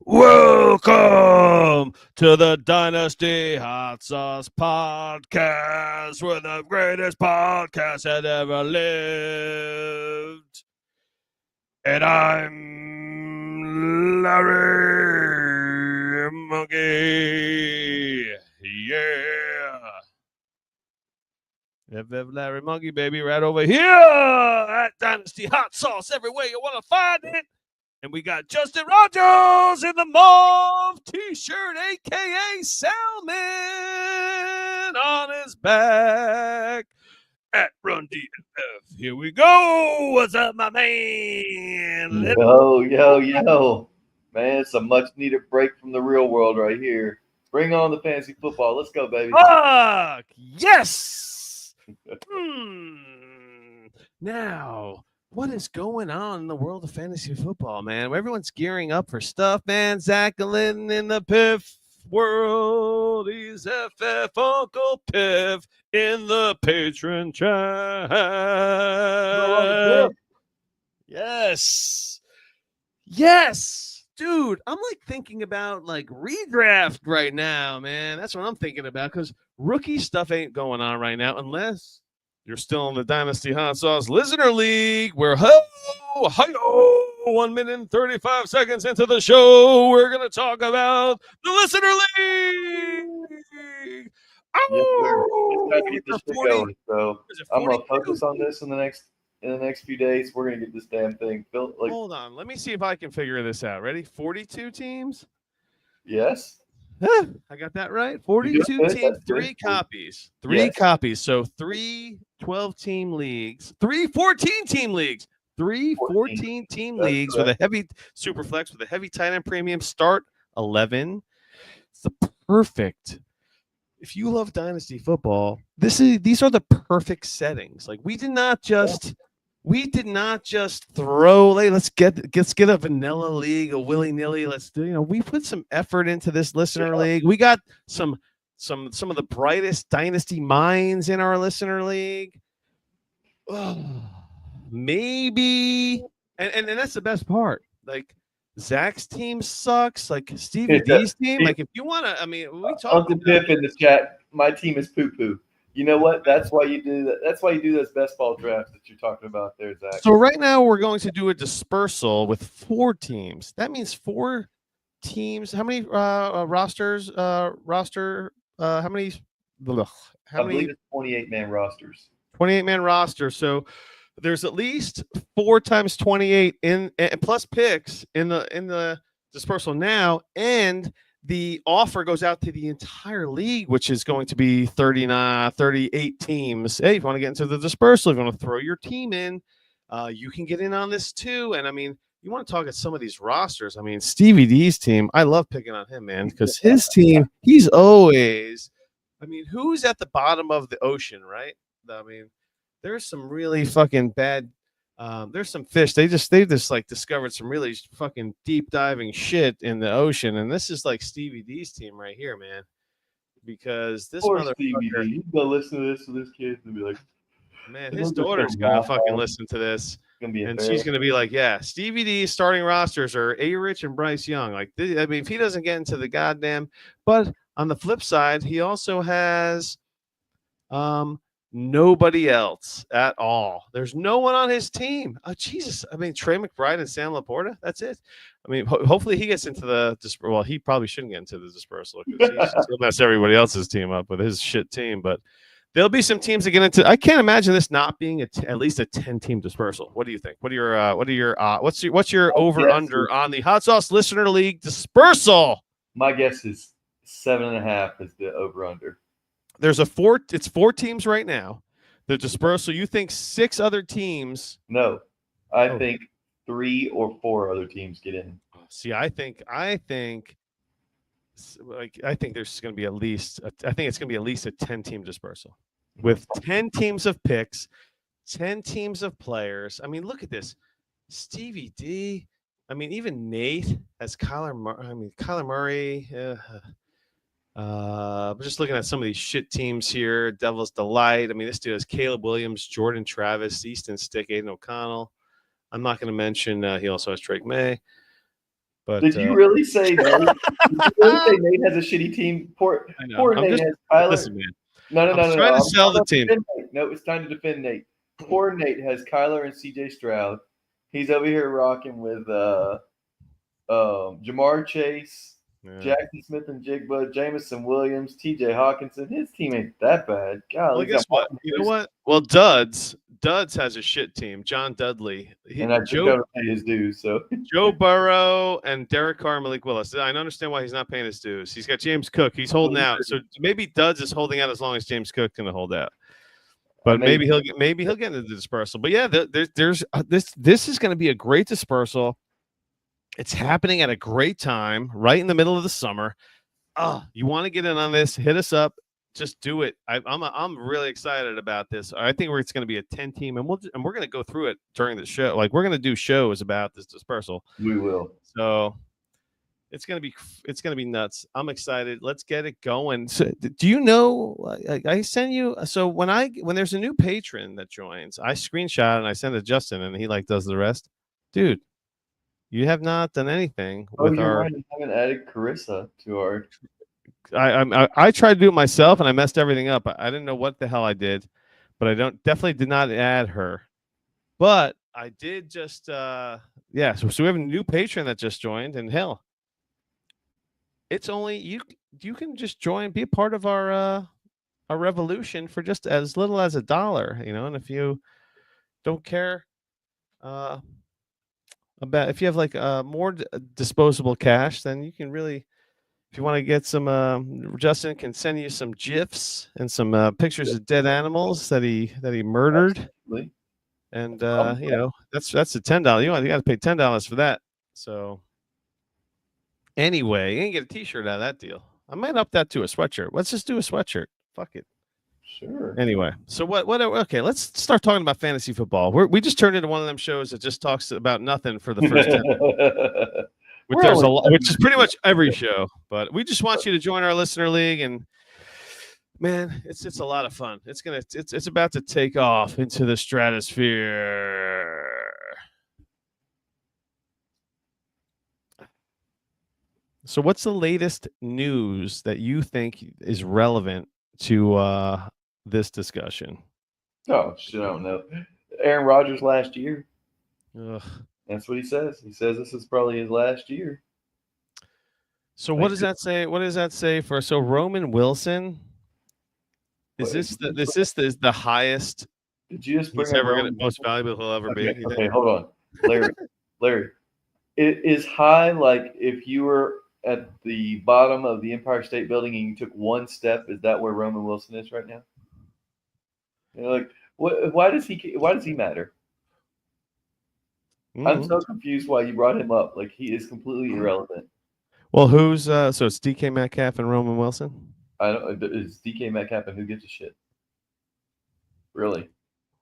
Welcome to the Dynasty Hot Sauce Podcast, where the greatest podcast had ever lived. And I'm Larry Monkey. Yeah. Larry Monkey, baby, right over here at Dynasty Hot Sauce, everywhere you want to find it. And we got Justin Rogers in the mauve t-shirt, a.k.a. Salmon, on his back at Run DFF. Here we go. What's up, my man? Yo. Man, it's a much-needed break from the real world right here. Bring on the fantasy football. Let's go, baby. Fuck! Yes! Now, what is going on in the world of fantasy football, man? Everyone's gearing up for stuff, man. Zach Glenn in the Piff world. He's FF Uncle Piff in the patron chat. Yes. Dude, I'm like thinking about like redraft right now, man. That's what I'm thinking about because rookie stuff ain't going on right now unless you're still in the Dynasty Hot Sauce Listener League, where 1 minute and 35 seconds into the show, we're going to talk about the Listener League. Oh, yes, get this thing going. So I'm going to focus on this in the next few days. We're going to get this damn thing built. Hold on. Let me see if I can figure this out. Ready? 42 teams? Yes. I got that right. 42 teams, 3 copies. 3 copies. So 3 12-team leagues, 3 14-team leagues, 3 14-team leagues with a heavy super flex, with a heavy tight end premium. Start 11. It's the perfect. If you love dynasty football, these are the perfect settings. Like we did not just throw. Hey, let's get a vanilla league, a willy-nilly. Let's do. We put some effort into this listener league. We got some of the brightest dynasty minds in our listener league. Oh, maybe, and that's the best part. Like Zach's team sucks. Like Stevie D's team. Like if you want to, we talk. Uncle Pip in the chat. My team is poo-poo. You know what? That's why you do that. That's why you do those best ball drafts that you're talking about there, Zach. So right now we're going to do a dispersal with 4 teams. That means 4 teams. How many rosters? How many? I believe it's 28-man rosters. 28-man roster. So there's at least 4 times 28 in plus picks in the dispersal now, and the offer goes out to the entire league, which is going to be 38 teams. Hey, if you want to get into the dispersal, if you want to throw your team in, you can get in on this too. And you want to talk at some of these rosters. Stevie D's team, I love picking on him, man, because his team, he's always, who's at the bottom of the ocean, right? There's some really fucking bad. There's some fish. They just like discovered some really fucking deep diving shit in the ocean, and this is like Stevie D's team right here, man. Because this motherfucker, he's gonna listen to this kid and be like, man, his daughter's gonna fucking listen to this, and she's gonna be like, yeah, Stevie D's starting rosters are A. Rich and Bryce Young. Like, if he doesn't get into the goddamn, but on the flip side, he also has, nobody else at all. There's no one on his team. Oh, Jesus. Trey McBride and Sam Laporta. That's it. Hopefully he gets into the dispersal. Well, he probably shouldn't get into the dispersal because he'll mess everybody else's team up with his shit team. But there'll be some teams that get into. I can't imagine this not being at least a 10-team dispersal. What do you think? What's your over under on the Hot Sauce Listener League dispersal? My guess is 7.5 is the over under. There's it's 4 teams right now. The dispersal, you think 6 other teams? No, I think 3 or 4 other teams get in. See, I think there's going to be at least. I think it's going to be at least a 10-team dispersal with 10 teams of picks, 10 teams of players. Look at this, Stevie D. Even Nate has Kyler Murray. I'm just looking at some of these shit teams here. Devil's Delight. I mean, this dude has Caleb Williams, Jordan Travis, Easton Stick, Aiden O'Connell. I'm not going to mention he also has Drake May. But did you really say Nate? Did you really say Nate has a shitty team? Poor Nate has Kyler. Listen, man. No. I'm trying to sell the team. No, it's time to defend Nate. Poor Nate has Kyler and CJ Stroud. He's over here rocking with Jamar Chase, Jackson Smith and Jigba, Jamison Williams, TJ Hawkinson. His team ain't that bad. God, well, guess what? You know what? Well, Duds has a shit team. John Dudley. And I just got to pay his dues. So Joe Burrow and Derek Carr, Malik Willis. I don't understand why he's not paying his dues. He's got James Cook. He's holding out. So maybe Duds is holding out as long as James Cook can hold out. But maybe he'll get into the dispersal. But yeah, there's this is going to be a great dispersal. It's happening at a great time, right in the middle of the summer. You want to get in on this? Hit us up. Just do it. I'm really excited about this. I think it's going to be a 10-team, and we're going to go through it during the show. Like, we're going to do shows about this dispersal. We will. So it's going to be nuts. I'm excited. Let's get it going. So, do you know? I send you. So when there's a new patron that joins, I screenshot and I send it to Justin, and he does the rest. Dude, you have not done anything with our. Right. I haven't added Carissa to our. I tried to do it myself and I messed everything up. I didn't know what the hell I did, but I definitely did not add her. But I did just So we have a new patron that just joined, and hell, it's only you can just join, be a part of our revolution for just as little as $1, and if you don't care about, if you have more disposable cash, then you can really. If you want to get some, Justin can send you some GIFs and some pictures of dead animals that he murdered. Absolutely. And that's a $10. You got to pay $10 for that. So anyway, you can get a T-shirt out of that deal. I might up that to a sweatshirt. Let's just do a sweatshirt. Fuck it. Sure. Anyway, so what? Okay, let's start talking about fantasy football. We just turned into one of them shows that just talks about nothing for the first 10. Which is pretty much every show, but we just want you to join our listener league, and man, it's a lot of fun. It's about to take off into the stratosphere. So, what's the latest news that you think is relevant to this discussion? Oh shit, I don't know. Aaron Rodgers last year. Ugh. That's what he says. He says this is probably his last year. So what does that say? What does that say for? So Roman Wilson, is this the highest? Did you just bring he's ever going to most valuable he'll ever be? Okay, hold on, Larry. It is high. Like if you were at the bottom of the Empire State Building and you took one step, is that where Roman Wilson is right now? Like why does he matter? Mm-hmm. I'm so confused why you brought him up. Like he is completely irrelevant. Well, who's so it's DK Metcalf and Roman Wilson? I don't. It's DK Metcalf and who gives a shit? Really?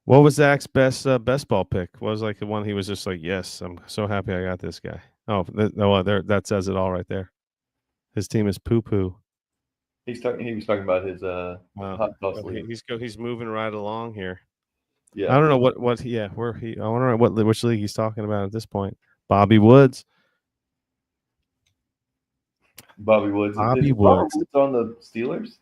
What was Zach's best ball pick? What was the one he was just like, yes, I'm so happy I got this guy. Oh, that says it all right there. His team is poo poo. He was talking about his hot sauce league. He's moving right along here. Yeah, I don't know I wonder which league he's talking about at this point. Bobby Woods. Bobby Woods on the Steelers. Is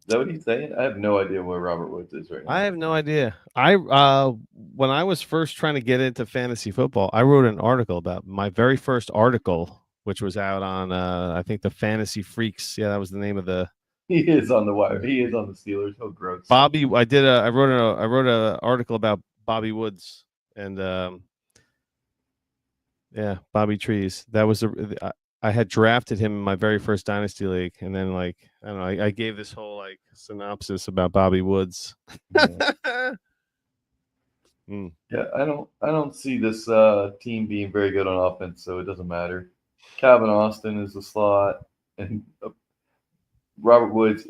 that what he's saying? I have no idea where Robert Woods is right now. I have no idea. When I was first trying to get into fantasy football, I wrote an article about my very first article, which was out on I think the Fantasy Freaks. Yeah, that was the name of the. He is on the wire. He is on the Steelers. Oh, gross. Bobby, I wrote an article about Bobby Woods and Bobby Trees. That was I had drafted him in my very first dynasty league, and then I don't know, I gave this whole synopsis about Bobby Woods. Yeah, I don't see this team being very good on offense, so it doesn't matter. Calvin Austin is the slot, and Robert Woods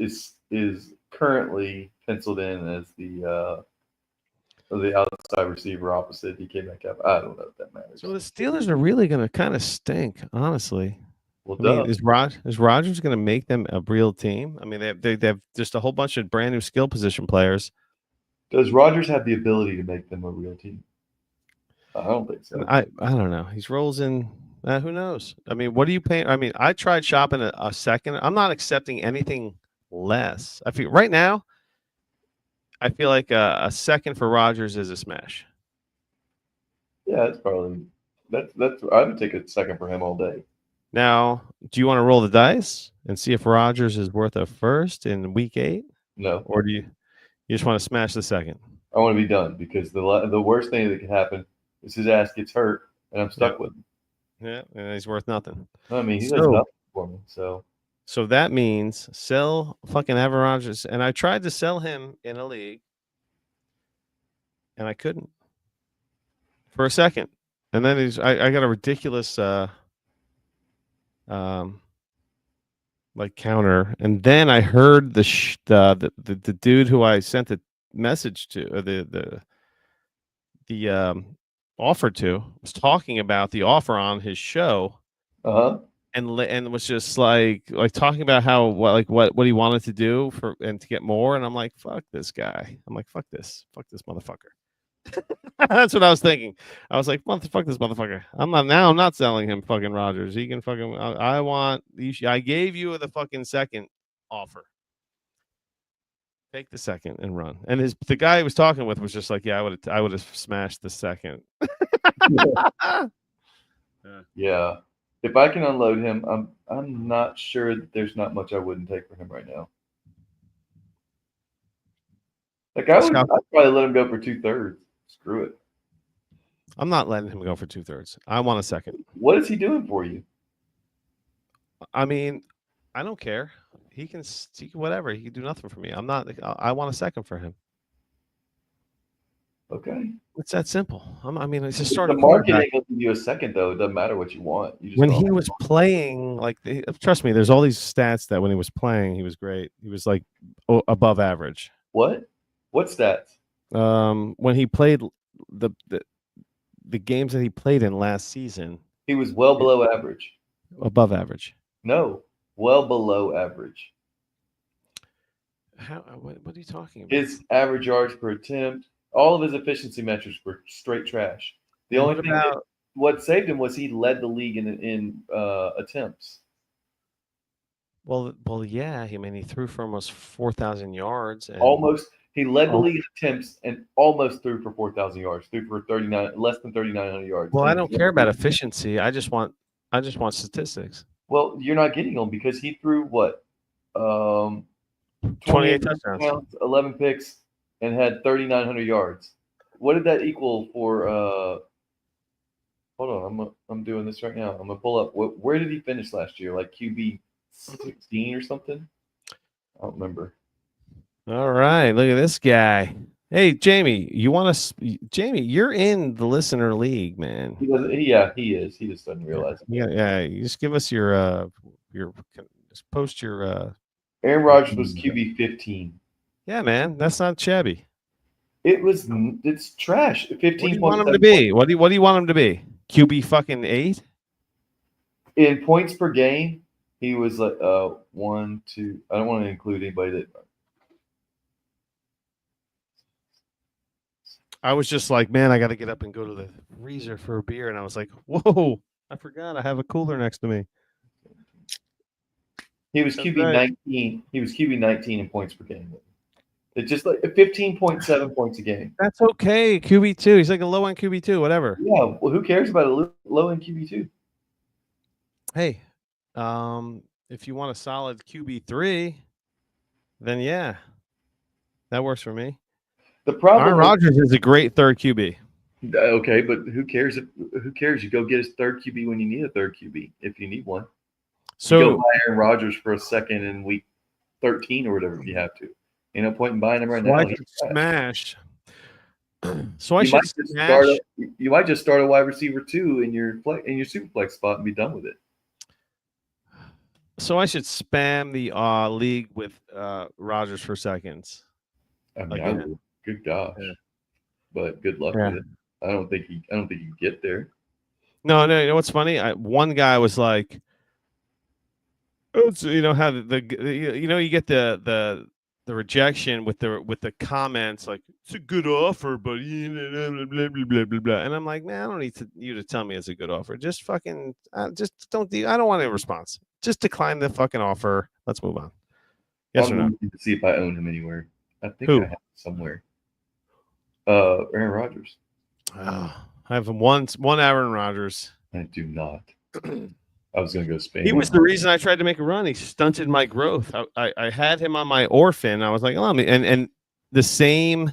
is currently penciled in as the outside receiver opposite DK Metcalf. I don't know if that matters. So the Steelers are really going to kind of stink, honestly. Well, I mean, duh. is Rogers going to make them a real team? I mean, they have just a whole bunch of brand new skill position players. Does Rodgers have the ability to make them a real team? I don't think And so. I don't know. He's rolls in. Who knows? I mean, what are you paying? I mean, I tried shopping a second. I'm not accepting anything less. I feel right now. I feel like a second for Rogers is a smash. Yeah, it's probably that's. I would take a second for him all day. Now, do you want to roll the dice and see if Rogers is worth a first in week 8, No, or do you just want to smash the second? I want to be done because the worst thing that could happen is his ass gets hurt and I'm stuck with him. Yeah, and he's worth nothing. I mean, he does So, nothing for me. So so that means sell fucking Aaron Rodgers, and I tried to sell him in a league, and I couldn't for a second, and then I got a ridiculous like counter, and then I heard the dude who I sent the message to, or the offer to, was talking about the offer on his show, and was just like talking about how what he wanted to do for and to get more, and I'm like, fuck this guy. I'm like, fuck this motherfucker. That's what I was thinking. I was like, fuck this motherfucker. I'm not selling him fucking Rodgers. He can fucking. I gave you the fucking second offer. Take the second and run. And the guy he was talking with was just like, yeah, I would have smashed the second. yeah, if I can unload him, I'm not sure that there's not much I wouldn't take for him right now. Like I'd probably let him go for 2/3. Screw it. I'm not letting him go for 2/3. I want a second. What is he doing for you? I mean, I don't care. He can whatever. He can do nothing for me. I'm not. I want a second for him. Okay. It's that simple. I mean, it's just The starting. market ain't gonna give you a second though. It doesn't matter what you want. You just When he was playing, trust me, there's all these stats that when he was playing, he was great. He was like above average. What? What stats? When he played the games that he played in last season, he was well below average. Above average. No, well below average. How? What are you talking about? His average yards per attempt, all of his efficiency metrics were straight trash. The only thing what saved him was he led the league in attempts. Well, yeah. I mean, he threw for almost 4,000 yards. He led the league in attempts and almost threw for 4,000 yards. Threw for less than 3,900 yards. Well, I don't care about efficiency. I just want statistics. Well, you're not getting them because he threw what? 28 touchdowns, 11 picks, and had 3,900 yards. What did that equal for? Hold on, I'm doing this right now. I'm gonna pull up. Where did he finish last year? Like QB 16 or something? I don't remember. All right, look at this guy. Hey, Jamie, Jamie, you're in the listener league, man. He is. He just doesn't realize it. Yeah. You just give us your just post your. Aaron Rodgers was QB 15. Yeah, man, that's not shabby. It's trash. 15. What do you want him to be? What do you want him to be? QB fucking 8? In points per game, he was like 1, 2. I don't want to include anybody that. I was just like, man, I got to get up and go to the freezer for a beer, and I was like, whoa, I forgot I have a cooler next to me. He was QB 19. He was QB 19 in points per game. It's just like 15.7 points a game. That's okay. QB2. He's like a low end QB2, whatever. Yeah. Well, who cares about a low end QB2? Hey, if you want a solid QB3, then yeah, that works for me. The problem Aaron Rodgers is a great third QB. Okay, but who cares? Who cares? You go get his third QB when you need a third QB, if you need one. So you go buy Aaron Rodgers for a second in week 13 or whatever if you have to. Ain't no point in buying him right now. I should smash. So I should smash. You might just start a wide receiver 2 in your superflex spot and be done with it. So I should spam the league with Rodgers for seconds. I mean, good gosh, but good luck with it. I don't think you get there. No. You know what's funny? One guy was like, It's, you know how you get the rejection with the comments like it's a good offer, but blah, blah, blah, blah, blah, blah. And I'm like, man, I don't need you to tell me it's a good offer. Just fucking just don't. I don't want a response. Just decline the fucking offer. Let's move on. Yes or I'm no? looking to see if I own him anywhere. I think Who? I have it somewhere. Aaron Rodgers. Oh, I have one Aaron Rodgers. I do not. I was gonna go Spain. He was the reason I tried to make a run. He stunted my growth. I had him on my orphan. I was like, oh, and the same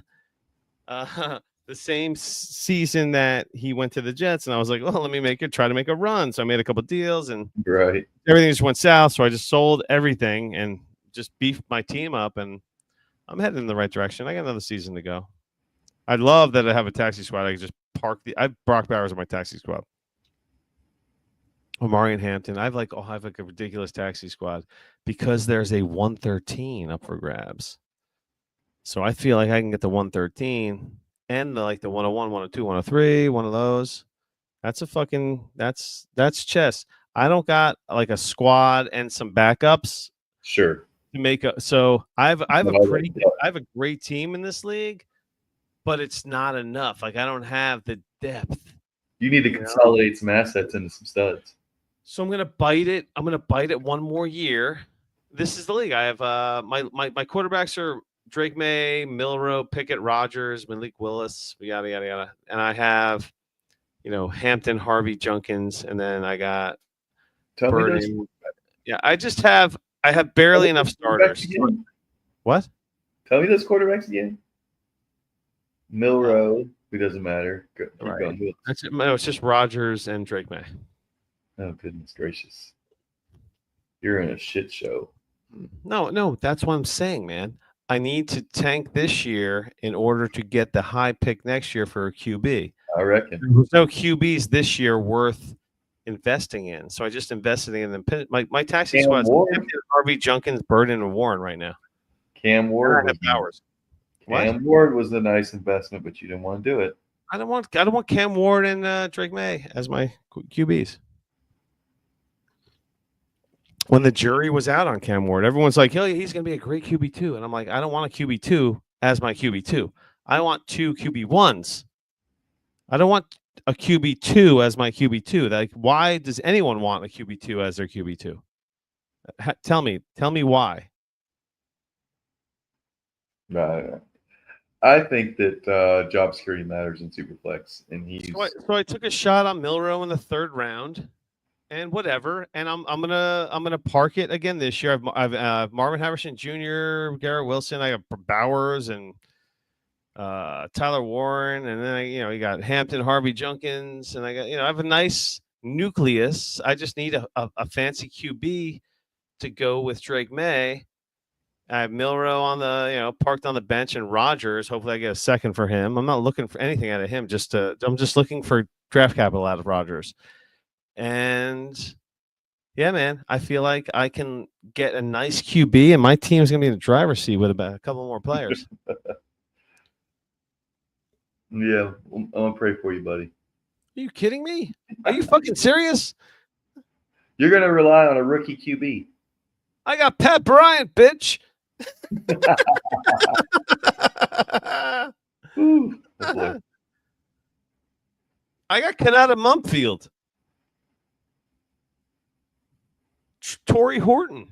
the same season that he went to the Jets, and I was like, well, let me try to make a run. So I made a couple deals, and right. everything just went south. So I just sold everything and just beefed my team up, and I'm heading in the right direction. I got another season to go. I love that I have a taxi squad. I can just park I have Brock Bowers on my taxi squad. Omari and Hampton. I have like a ridiculous taxi squad because there's a 113 up for grabs. So I feel like I can get the 113 and the 101, 102, 103, one of those. That's that's chess. I don't got like a squad and some backups Sure. to make a. So I have I have a great team in this league, but it's not enough. Like I don't have the depth. You need to consolidate some assets into some studs. So I'm gonna bite it. I'm gonna bite it one more year. This is the league. I have my quarterbacks are Drake May, Milroe, Pickett, Rogers, Malik Willis, yada yada yada. And I have, Hampton, Harvey, Junkins, and then I got Burden. Yeah, I have barely enough starters. What? Tell me those quarterbacks again. Milroe, who doesn't matter. Right. That's it. No, it's just Rogers and Drake May. Oh, goodness gracious. You're in a shit show. No, that's what I'm saying, man. I need to tank this year in order to get the high pick next year for a QB. I reckon. There's no QBs this year worth investing in. So I just invested in them. My taxi squad is Harvey, Junkins, Burden, and Warren right now. Cam Ward. Cam Ward was a nice investment, but you didn't want to do it. I don't want Cam Ward and Drake May as my QBs. When the jury was out on Cam Ward, everyone's like, "Oh, he's going to be a great QB2," and I'm like, "I don't want a QB2 as my QB2. I want two QB1s. I don't want a QB2 as my QB2. Like, why does anyone want a QB2 as their QB2? Tell me why." I think that job security matters in Superflex, and so I took a shot on Milroe in the third round. And whatever, and I'm gonna park it again this year. I've Marvin Harrison Jr., Garrett Wilson. I got Bowers and Tyler Warren, and then you got Hampton, Harvey, Junkins, and I have a nice nucleus. I just need a fancy QB to go with Drake May. I have Milroe on the parked on the bench, and Rogers. Hopefully, I get a second for him. I'm not looking for anything out of him. I'm just looking for draft capital out of Rogers. And yeah, man, I feel like I can get a nice QB, and my team is going to be in the driver's seat with about a couple more players. Yeah, I'm going to pray for you, buddy. Are you kidding me? Are you fucking serious? You're going to rely on a rookie QB. I got Pat Bryant, bitch. Ooh, oh boy. I got Kanata Mumfield. Torrey Horton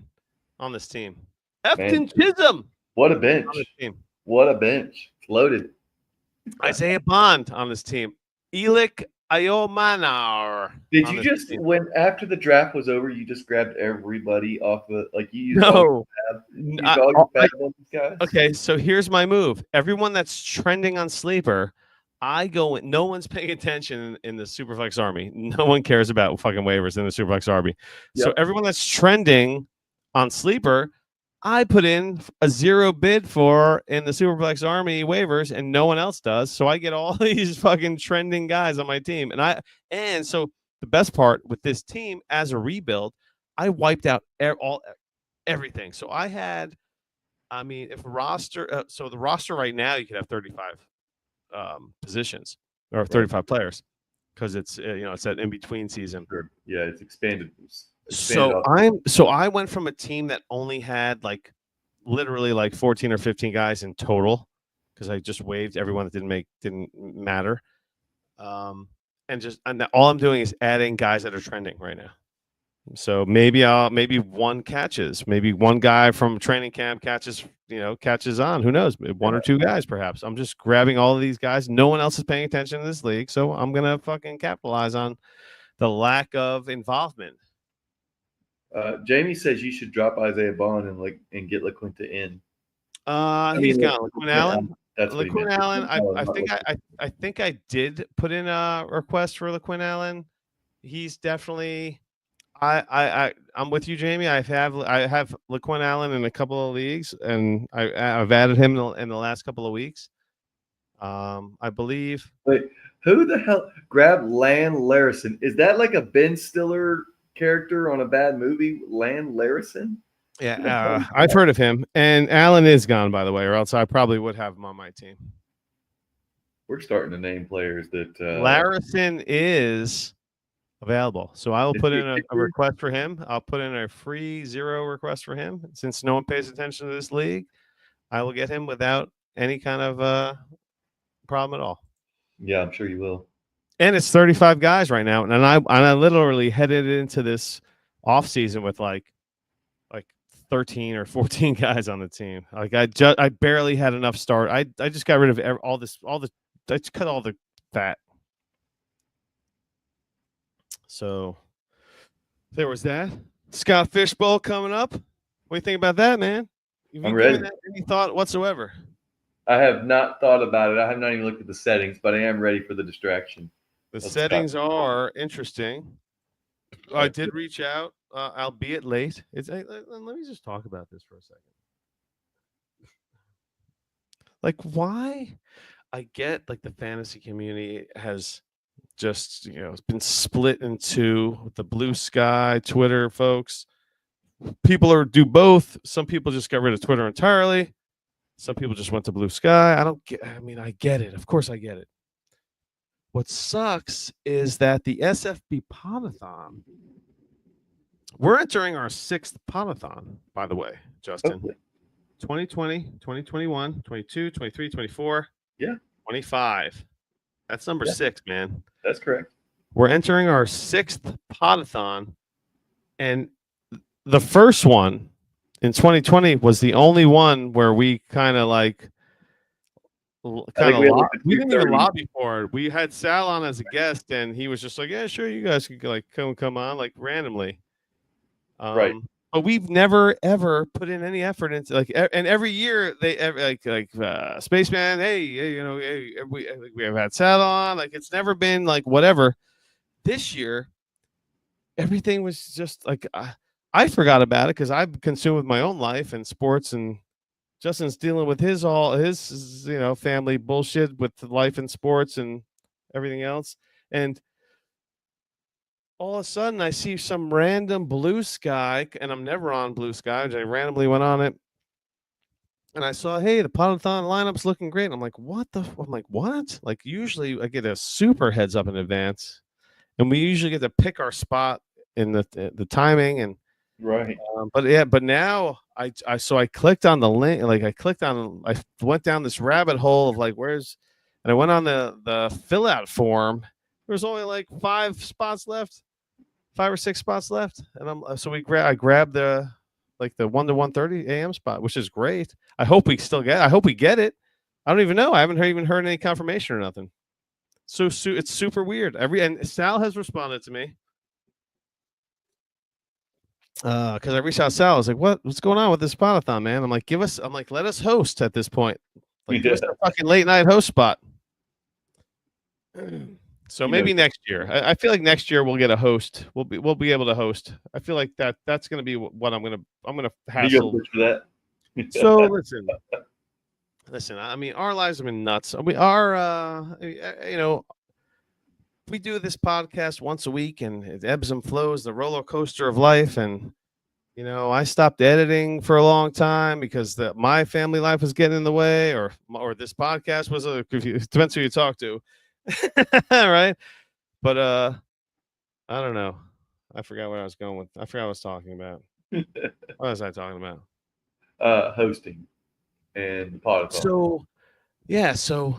on this team. Efton Chisholm. What a bench. On this team. What a bench. Loaded. Isaiah Bond on this team. Elik Ayomanar. Did you just, after the draft was over, you just grabbed everybody off the, you used all your fab on these guys? Okay, so here's my move. Everyone that's trending on Sleeper, I go in. No one's paying attention in the Superflex Army. No one cares about fucking waivers in the Superflex Army. Yep. So everyone that's trending on Sleeper, I put in a 0 bid for in the Superflex Army waivers, and no one else does. So I get all these fucking trending guys on my team. And so the best part with this team as a rebuild, I wiped out everything. So I had, if roster, so the roster right now, you could have 35 positions or 35 players because it's it's that in between season. Sure. Yeah, it's expanded expand it So off. I went from a team that only had like literally like 14 or 15 guys in total because I just waived everyone that didn't matter. And all I'm doing is adding guys that are trending right now. So maybe one catches, maybe one guy from training camp catches on. Who knows? One or two guys, perhaps. I'm just grabbing all of these guys. No one else is paying attention to this league, so I'm gonna fucking capitalize on the lack of involvement. Jamie says you should drop Isaiah Bond and get LaQuinta in. He's gone. LaQuinn Allen. That's what he meant. LaQuinn Allen. I think I did put in a request for LaQuinn Allen. He's definitely. I'm with you, Jamie. I have LaQuinn Allen in a couple of leagues, and I've added him in the last couple of weeks. I believe. Wait, who the hell grabbed Lan Larison? Is that like a Ben Stiller character on a bad movie? Lan Larison? Yeah, I've heard of him. And Allen is gone, by the way, or else I probably would have him on my team. We're starting to name players that Larison is available. So I will put in a request for him. I'll put in a free 0 request for him. Since no one pays attention to this league, I will get him without any kind of problem at all. Yeah, I'm sure you will. And it's 35 guys right now. And I literally headed into this off season with like 13 or 14 guys on the team. Like I barely had enough start. I just got rid of I just cut all the fat. So there was that. Scott Fishbowl coming up. What do you think about that, man? I'm ready. Any thought whatsoever? I have not thought about it. I have not even looked at the settings, but I am ready for the distraction. The settings are interesting. I did reach out, albeit late. Let me just talk about this for a second. Like, why? I get like the fantasy community has just been split into with the Blue Sky Twitter folks. People do both. Some people just got rid of Twitter entirely. Some people just went to Blue Sky. I get it. Of course I get it. What sucks is that the SFB Podathon, we're entering our 6th Podathon, by the way, Justin. Okay. 2020, 2021, 22, 23, 24. Yeah. 25. That's number 6, man. That's correct. We're entering our 6th Podathon. And the first one in 2020 was the only one where we we didn't even lobby for it. We had Sal on as a guest, and he was just like, "Yeah, sure, you guys could come on like randomly." Right. But we've never ever put in any effort into and every year they Spaceman, we have had Sal on. Like it's never been like whatever. This year, everything was just like I forgot about it because I'm consumed with my own life and sports, and Justin's dealing with his family bullshit with life and sports and everything else. And all of a sudden I see some random Blue Sky, and I'm never on Blue Sky. I randomly went on it. And I saw, hey, the Podathon lineup's looking great. And I'm like, what? Like usually I get a super heads up in advance. And we usually get to pick our spot in the timing and right. But now I clicked on the link, I went down this rabbit hole of and I went on the fill out form. There's only like 5 or 6 spots left. And I grabbed the 1 to 1:30 a.m. spot, which is great. I hope we get it. I don't even know. I haven't even heard any confirmation or nothing. So it's super weird. And Sal has responded to me. Because I reached out to Sal. I was like, what's going on with this Podathon, man? I'm like, let us host at this point. Like, give us a fucking late night host spot. So maybe next year. I feel like next year we'll get a host. We'll be able to host. I feel like that's gonna be what I'm gonna hassle. You for that. So listen. I mean, our lives have been nuts. We are, we do this podcast once a week, and it ebbs and flows, the roller coaster of life. And I stopped editing for a long time because my family life was getting in the way, or this podcast was depends who you talk to, right? But I don't know. I forgot what I was going with. I forgot what I was talking about. What was I talking about? Hosting and the pod. So yeah, so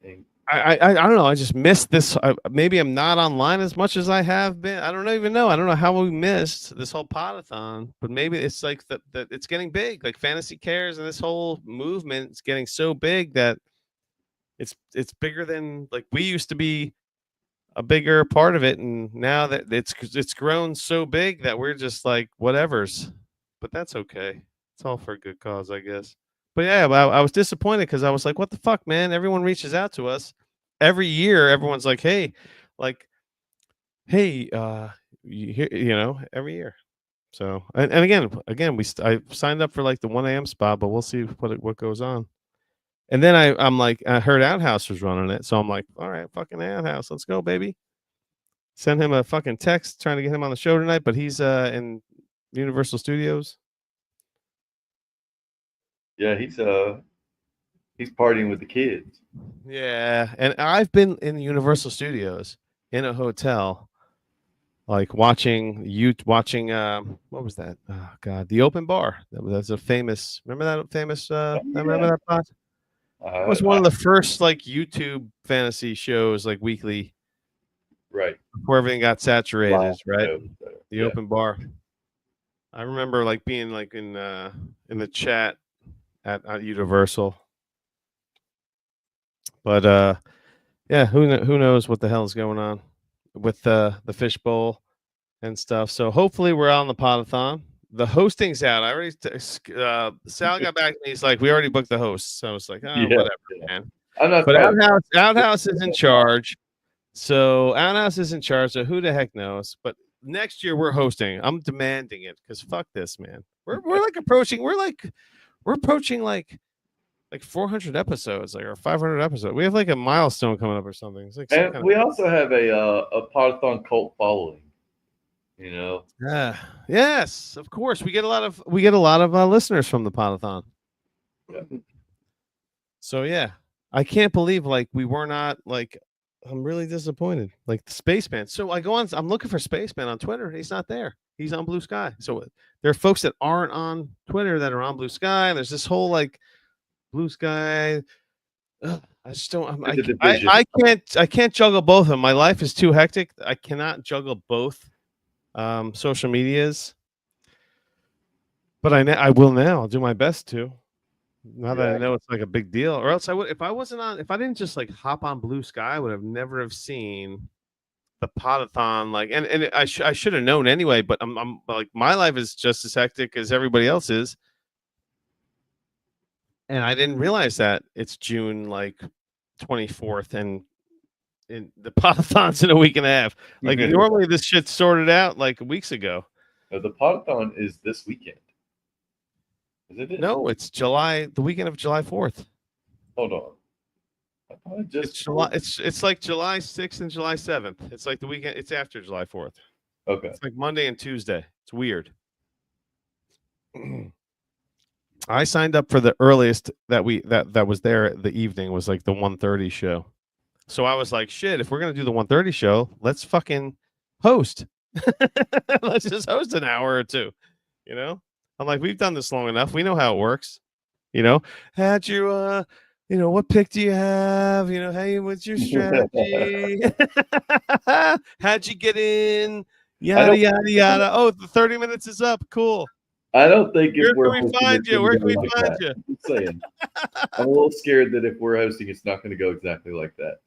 And I don't know. I just missed this. Maybe I'm not online as much as I have been. I don't even know. I don't know how we missed this whole podathon, but maybe it's like that it's getting big. Like Fantasy Cares and this whole movement is getting so big that it's bigger than like we used to be a bigger part of it, and now that it's grown so big that we're just like whatever's. But that's okay. It's all for a good cause, I guess. But yeah, I was disappointed because I was like, what the fuck, man? Everyone reaches out to us every year. Everyone's like, like, hey, every year. So and again, I signed up for like the 1 a.m. spot, but we'll see what goes on. And then I'm like, I heard Outhouse was running it, so I'm like, all right, fucking Outhouse, let's go, baby. Send him a fucking text trying to get him on the show tonight, but he's in Universal Studios. yeah, he's partying with the kids. Yeah, and I've been in Universal Studios in a hotel, like watching what was that? Oh God, the Open Bar. That's a famous. Remember that famous? Remember that spot? It was one of the first like YouTube fantasy shows, like weekly, right before everything got saturated. Live Right, shows, the yeah. Open Bar. I remember like being like in the chat at Universal. But yeah, who knows what the hell is going on with the fishbowl and stuff. So hopefully we're on the podathon. The hosting's out. I already Sal got back to me. He's like, we already booked the host. So I was like, oh, Yeah, whatever, yeah. man. I'm not But surprised. Outhouse is in charge. So Outhouse is in charge. So who the heck knows? But next year we're hosting. I'm demanding it because fuck this, man. We're approaching like 400 episodes, like or 500 episodes. We have like a milestone coming up or something. It's like some And kind we also have a podathon cult following. You know, of yes, of course. We get a lot of listeners from the podathon. Yeah. So yeah, I can't believe like we were not like. I'm really disappointed. Like the Spaceman. So I go on. I'm looking for Spaceman on Twitter. He's not there. He's on Blue Sky. So there are folks that aren't on Twitter that are on Blue Sky. There's this whole like Blue Sky. Ugh, I just don't. It's a division. I can't juggle both of them. My life is too hectic. I cannot juggle both social medias. But I will now. I'll do my best to. Now that I know it's like a big deal, or else I would if I didn't just like hop on Blue Sky, I would have never have seen the podathon. Like, and I should have known anyway. But I'm like my life is just as hectic as everybody else's. And I didn't realize that it's June like 24th, and the podathon's in a week and a half. Like normally this shit's sorted out like weeks ago. No, the podathon is this weekend. Is it? No, it's the weekend of July 4th. Hold on. I thought it just It's July. It's like July 6th and July 7th. It's like the weekend. It's after July 4th. Okay. It's like Monday and Tuesday. It's weird. I signed up for the earliest that was there. The evening was like the 1:30 show. So I was like, shit, if we're gonna do the 1:30 show, let's fucking host. Let's just host an hour or two. You know? I'm like, we've done this long enough. We know how it works. You know, how'd you what pick do you have? You know, hey, what's your strategy? How'd you get in? Yada yada yada. Oh, the 30 minutes is up. Cool. I don't think if Where can we find you? Where can we find you? I'm saying. I'm a little scared that if we're hosting, it's not going to go exactly like that.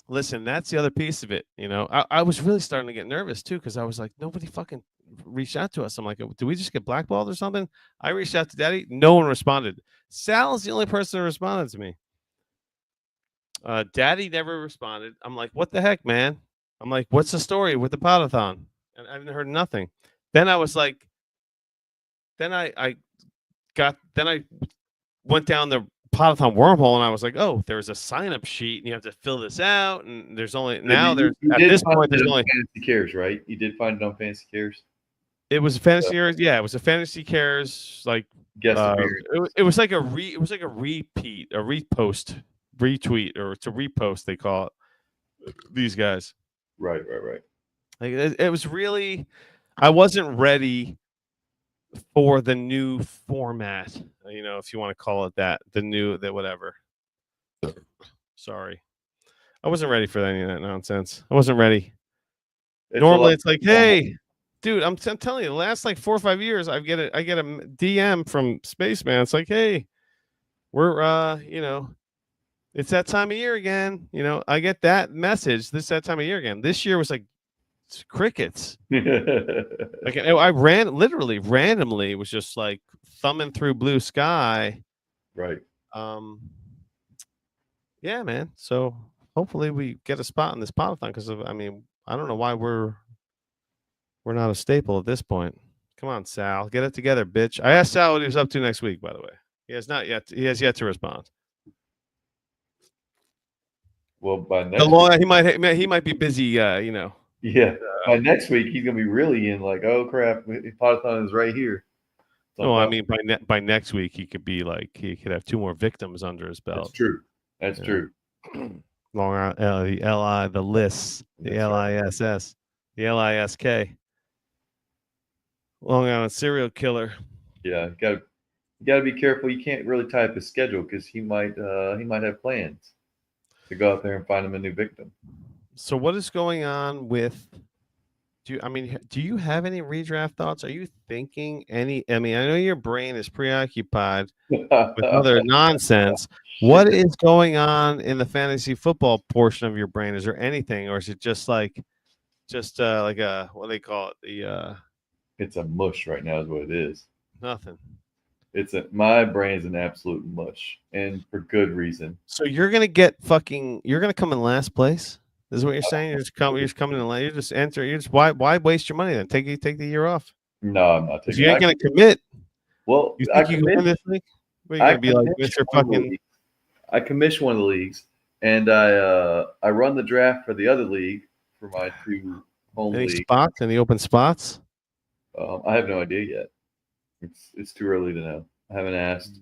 Listen, that's the other piece of it. You know, I was really starting to get nervous too because I was like, nobody fucking reached out to us. I'm like, do we just get blackballed or something? I reached out to Daddy. No one responded. Sal's the only person who responded to me. Daddy never responded. I'm like, what the heck, man? I'm like, what's the story with the podathon? And I haven't heard nothing. Then I was like, then I went down the podathon wormhole and I was like, oh, there's a sign-up sheet and you have to fill this out. And there's only now there's at this point there's only Fantasy Cares, right? You did find it on Fantasy Cares. It was a Fantasy Cares, yeah. It was a Fantasy Cares like guest it was like a repeat, a repost, retweet, or to repost. They call it these guys. Right. Like it was really, I wasn't ready for the new format. If you want to call it that, whatever. Sorry, I wasn't ready for any of that nonsense. I wasn't ready. Normally, it's like, hey, dude, I'm telling you, the last like 4 or 5 years, I get a DM from Spaceman. It's like, hey, we're it's that time of year again. I get that message. That time of year again. This year was like crickets. Like I ran literally randomly was just like thumbing through blue sky. Right. Yeah, man. So hopefully we get a spot in this podathon because I don't know why we're not a staple at this point. Come on, Sal, get it together, bitch. I asked Sal what he was up to next week. By the way, he has not yet. He has yet to respond. Well, by next week, he might be busy. Yeah. By next week, he's gonna be really in. Like, oh crap, Podathon is right here. No, I mean by next week he could be like he could have 2 more victims under his belt. That's true. That's true. Long out the LI, the lists, the LISS, the LISK. Long Island serial killer. Yeah, you gotta be careful. You can't really tie up his schedule because he might have plans to go out there and find him a new victim. So what is going on with? Do you have any redraft thoughts? Are you thinking any? I know your brain is preoccupied with other nonsense. What is going on in the fantasy football portion of your brain? Is there anything, or is it just like a what do they call it? It's a mush right now, is what it is. Nothing. My brain is an absolute mush, and for good reason. So you're gonna come in last place. This is what you're saying. You're just coming in late. You just enter. Why waste your money then? Take the year off. No, I'm not taking. You ain't gonna commit. Well, you think you can win this league? What, are you gonna be like Mr. Fucking? I commission one of the leagues, and I run the draft for the other league for my 2 home leagues. Spots? Any open spots? I have no idea yet. It's too early to know. I haven't asked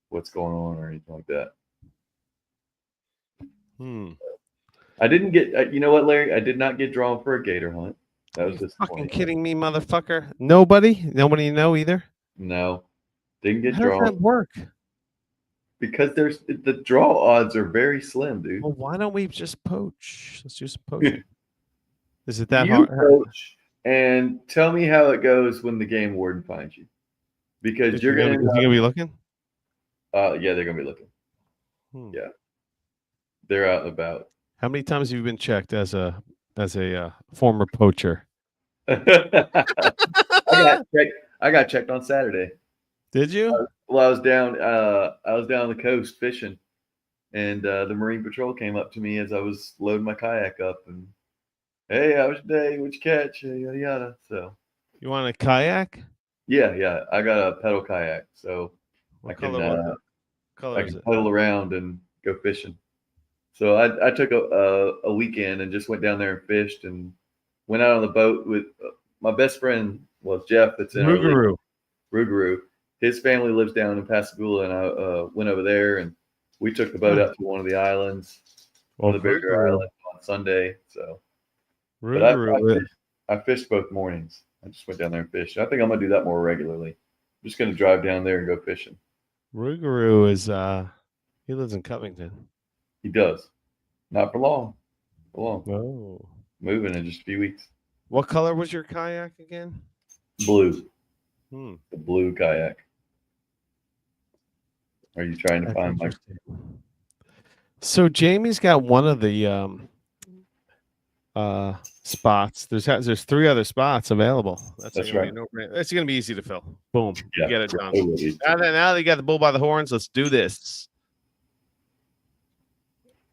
what's going on or anything like that. I didn't get. You know what, Larry? I did not get drawn for a gator hunt. That was just fucking kidding me, motherfucker. Nobody you know either. No, didn't get drawn. How does that work? Because the draw odds are very slim, dude. Well, why don't we just poach? Let's do some poaching. Is it that hard? Poach and tell me how it goes when the game warden finds you, because you're gonna be looking. Yeah, they're gonna be looking. Yeah, they're out and about. How many times have you been checked as a former poacher? I got checked on Saturday. Did you? Well, I was down on the coast fishing, and the Marine Patrol came up to me as I was loading my kayak up, and hey, how was your day? What'd you catch? Yada yada. So, you want a kayak? Yeah. I got a pedal kayak, so what I can color pedal around and go fishing. So I took a weekend and just went down there and fished and went out on the boat with my best friend was Jeff. That's in Rougarou. His family lives down in Pascagoula, and I went over there and we took the boat out to one of the islands, one of the bigger islands on Sunday. So, but I fished both mornings. I just went down there and fished. I think I'm gonna do that more regularly. I'm just gonna drive down there and go fishing. Rougarou is he lives in Covington. He does. Not for long. Oh. Moving in just a few weeks. What color was your kayak again? Blue. The blue kayak. Are you trying to find my? So Jamie's got one of the spots. There's 3 other spots available. That's right. It's gonna be easy to fill. Boom. Yeah, you get it done. Now they got the bull by the horns. Let's do this.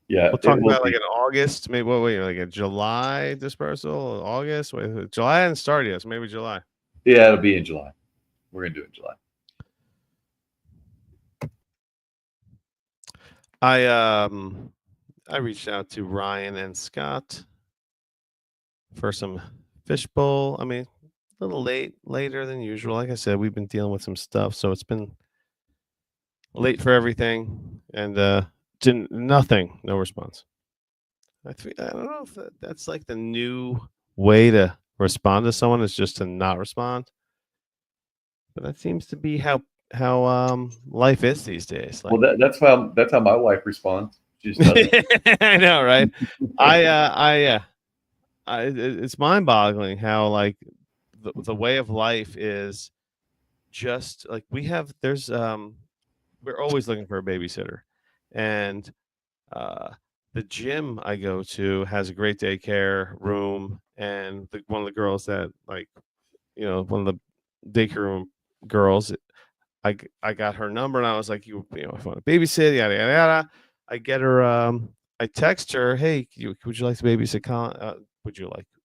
Yeah, we'll talk about like in August, maybe like a July dispersal, August. July hasn't started yet, so maybe July. Yeah, it'll be in July. We're gonna do it in July. I reached out to Ryan and Scott for some fishbowl. A little later than usual. Like I said, we've been dealing with some stuff, so it's been late for everything, and nothing, no response. I don't know if that's like the new way to respond to someone is just to not respond. But that seems to be how life is these days. Like, Well, that's how my wife responds. She just doesn't. I know, right? It's mind-boggling how like the way of life is just like we're always looking for a babysitter, and the gym I go to has a great daycare room, and one of the girls that one of the daycare room girls, I got her number and I was like, if you want to babysit, yada yada yada. I get her. I text her, hey, would you like to babysit Colin?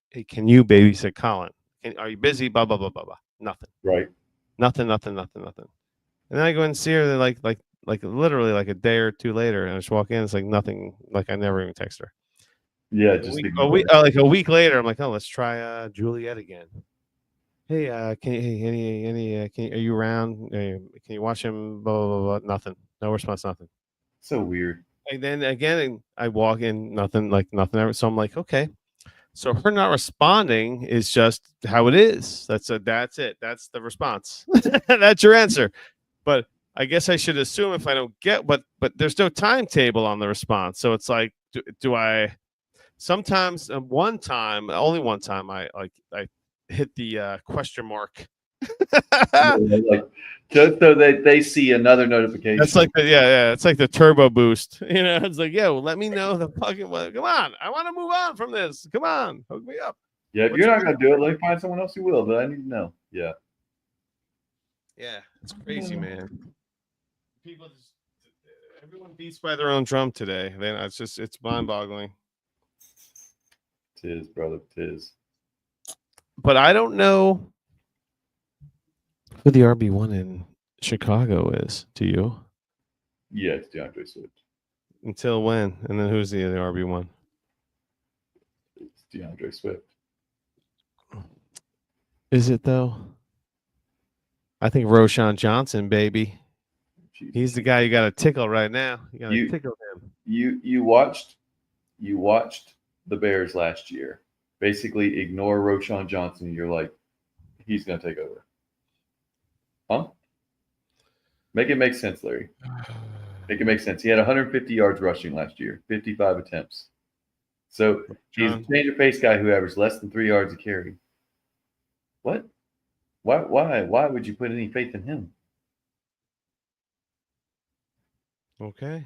Hey, can you babysit Colin? Are you busy? Blah blah blah blah blah. Nothing. Right. Nothing. And then I go and see her. Then like literally like a day or two later, and I just walk in. It's like nothing. Like I never even text her. Yeah, Like just like a week later, I'm like, oh, let's try Juliet again. Hey, can you, are you around? Can you watch him? Blah blah blah. Blah. Nothing. No response. Nothing. so weird. And then again, I walk in. Nothing. Like nothing ever. So I'm like, okay. So her not responding is just how it is. That's it. That's the response. That's your answer. But I guess I should assume if I don't get but there's no timetable on the response. So it's like, do I? Sometimes only one time, I hit the question mark. Like just so that they see another notification. That's like it's like the turbo boost. It's like, yeah, well, let me know the fucking. Come on, I want to move on from this. Come on, hook me up. Yeah, if you're not gonna do it, let me find someone else who will. But I need to know. Yeah. Yeah, it's crazy, man. Everyone beats by their own drum today. Then it's mind-boggling. Tis, brother, tis. But I don't know who the RB1 in Chicago is. Do you? Yeah, it's DeAndre Swift. Until when? And then who's the other RB1? It's DeAndre Swift. Is it though? I think Roschon Johnson, baby. Jeez. He's the guy you got to tickle right now. You got to tickle him. You watched the Bears last year. Basically, ignore Roschon Johnson. You're like, he's gonna take over. Huh? Make it make sense, Larry. Make it make sense. He had 150 yards rushing last year, 55 attempts. So he's a change of pace guy who averaged less than 3 yards a carry. What? Why would you put any faith in him? Okay.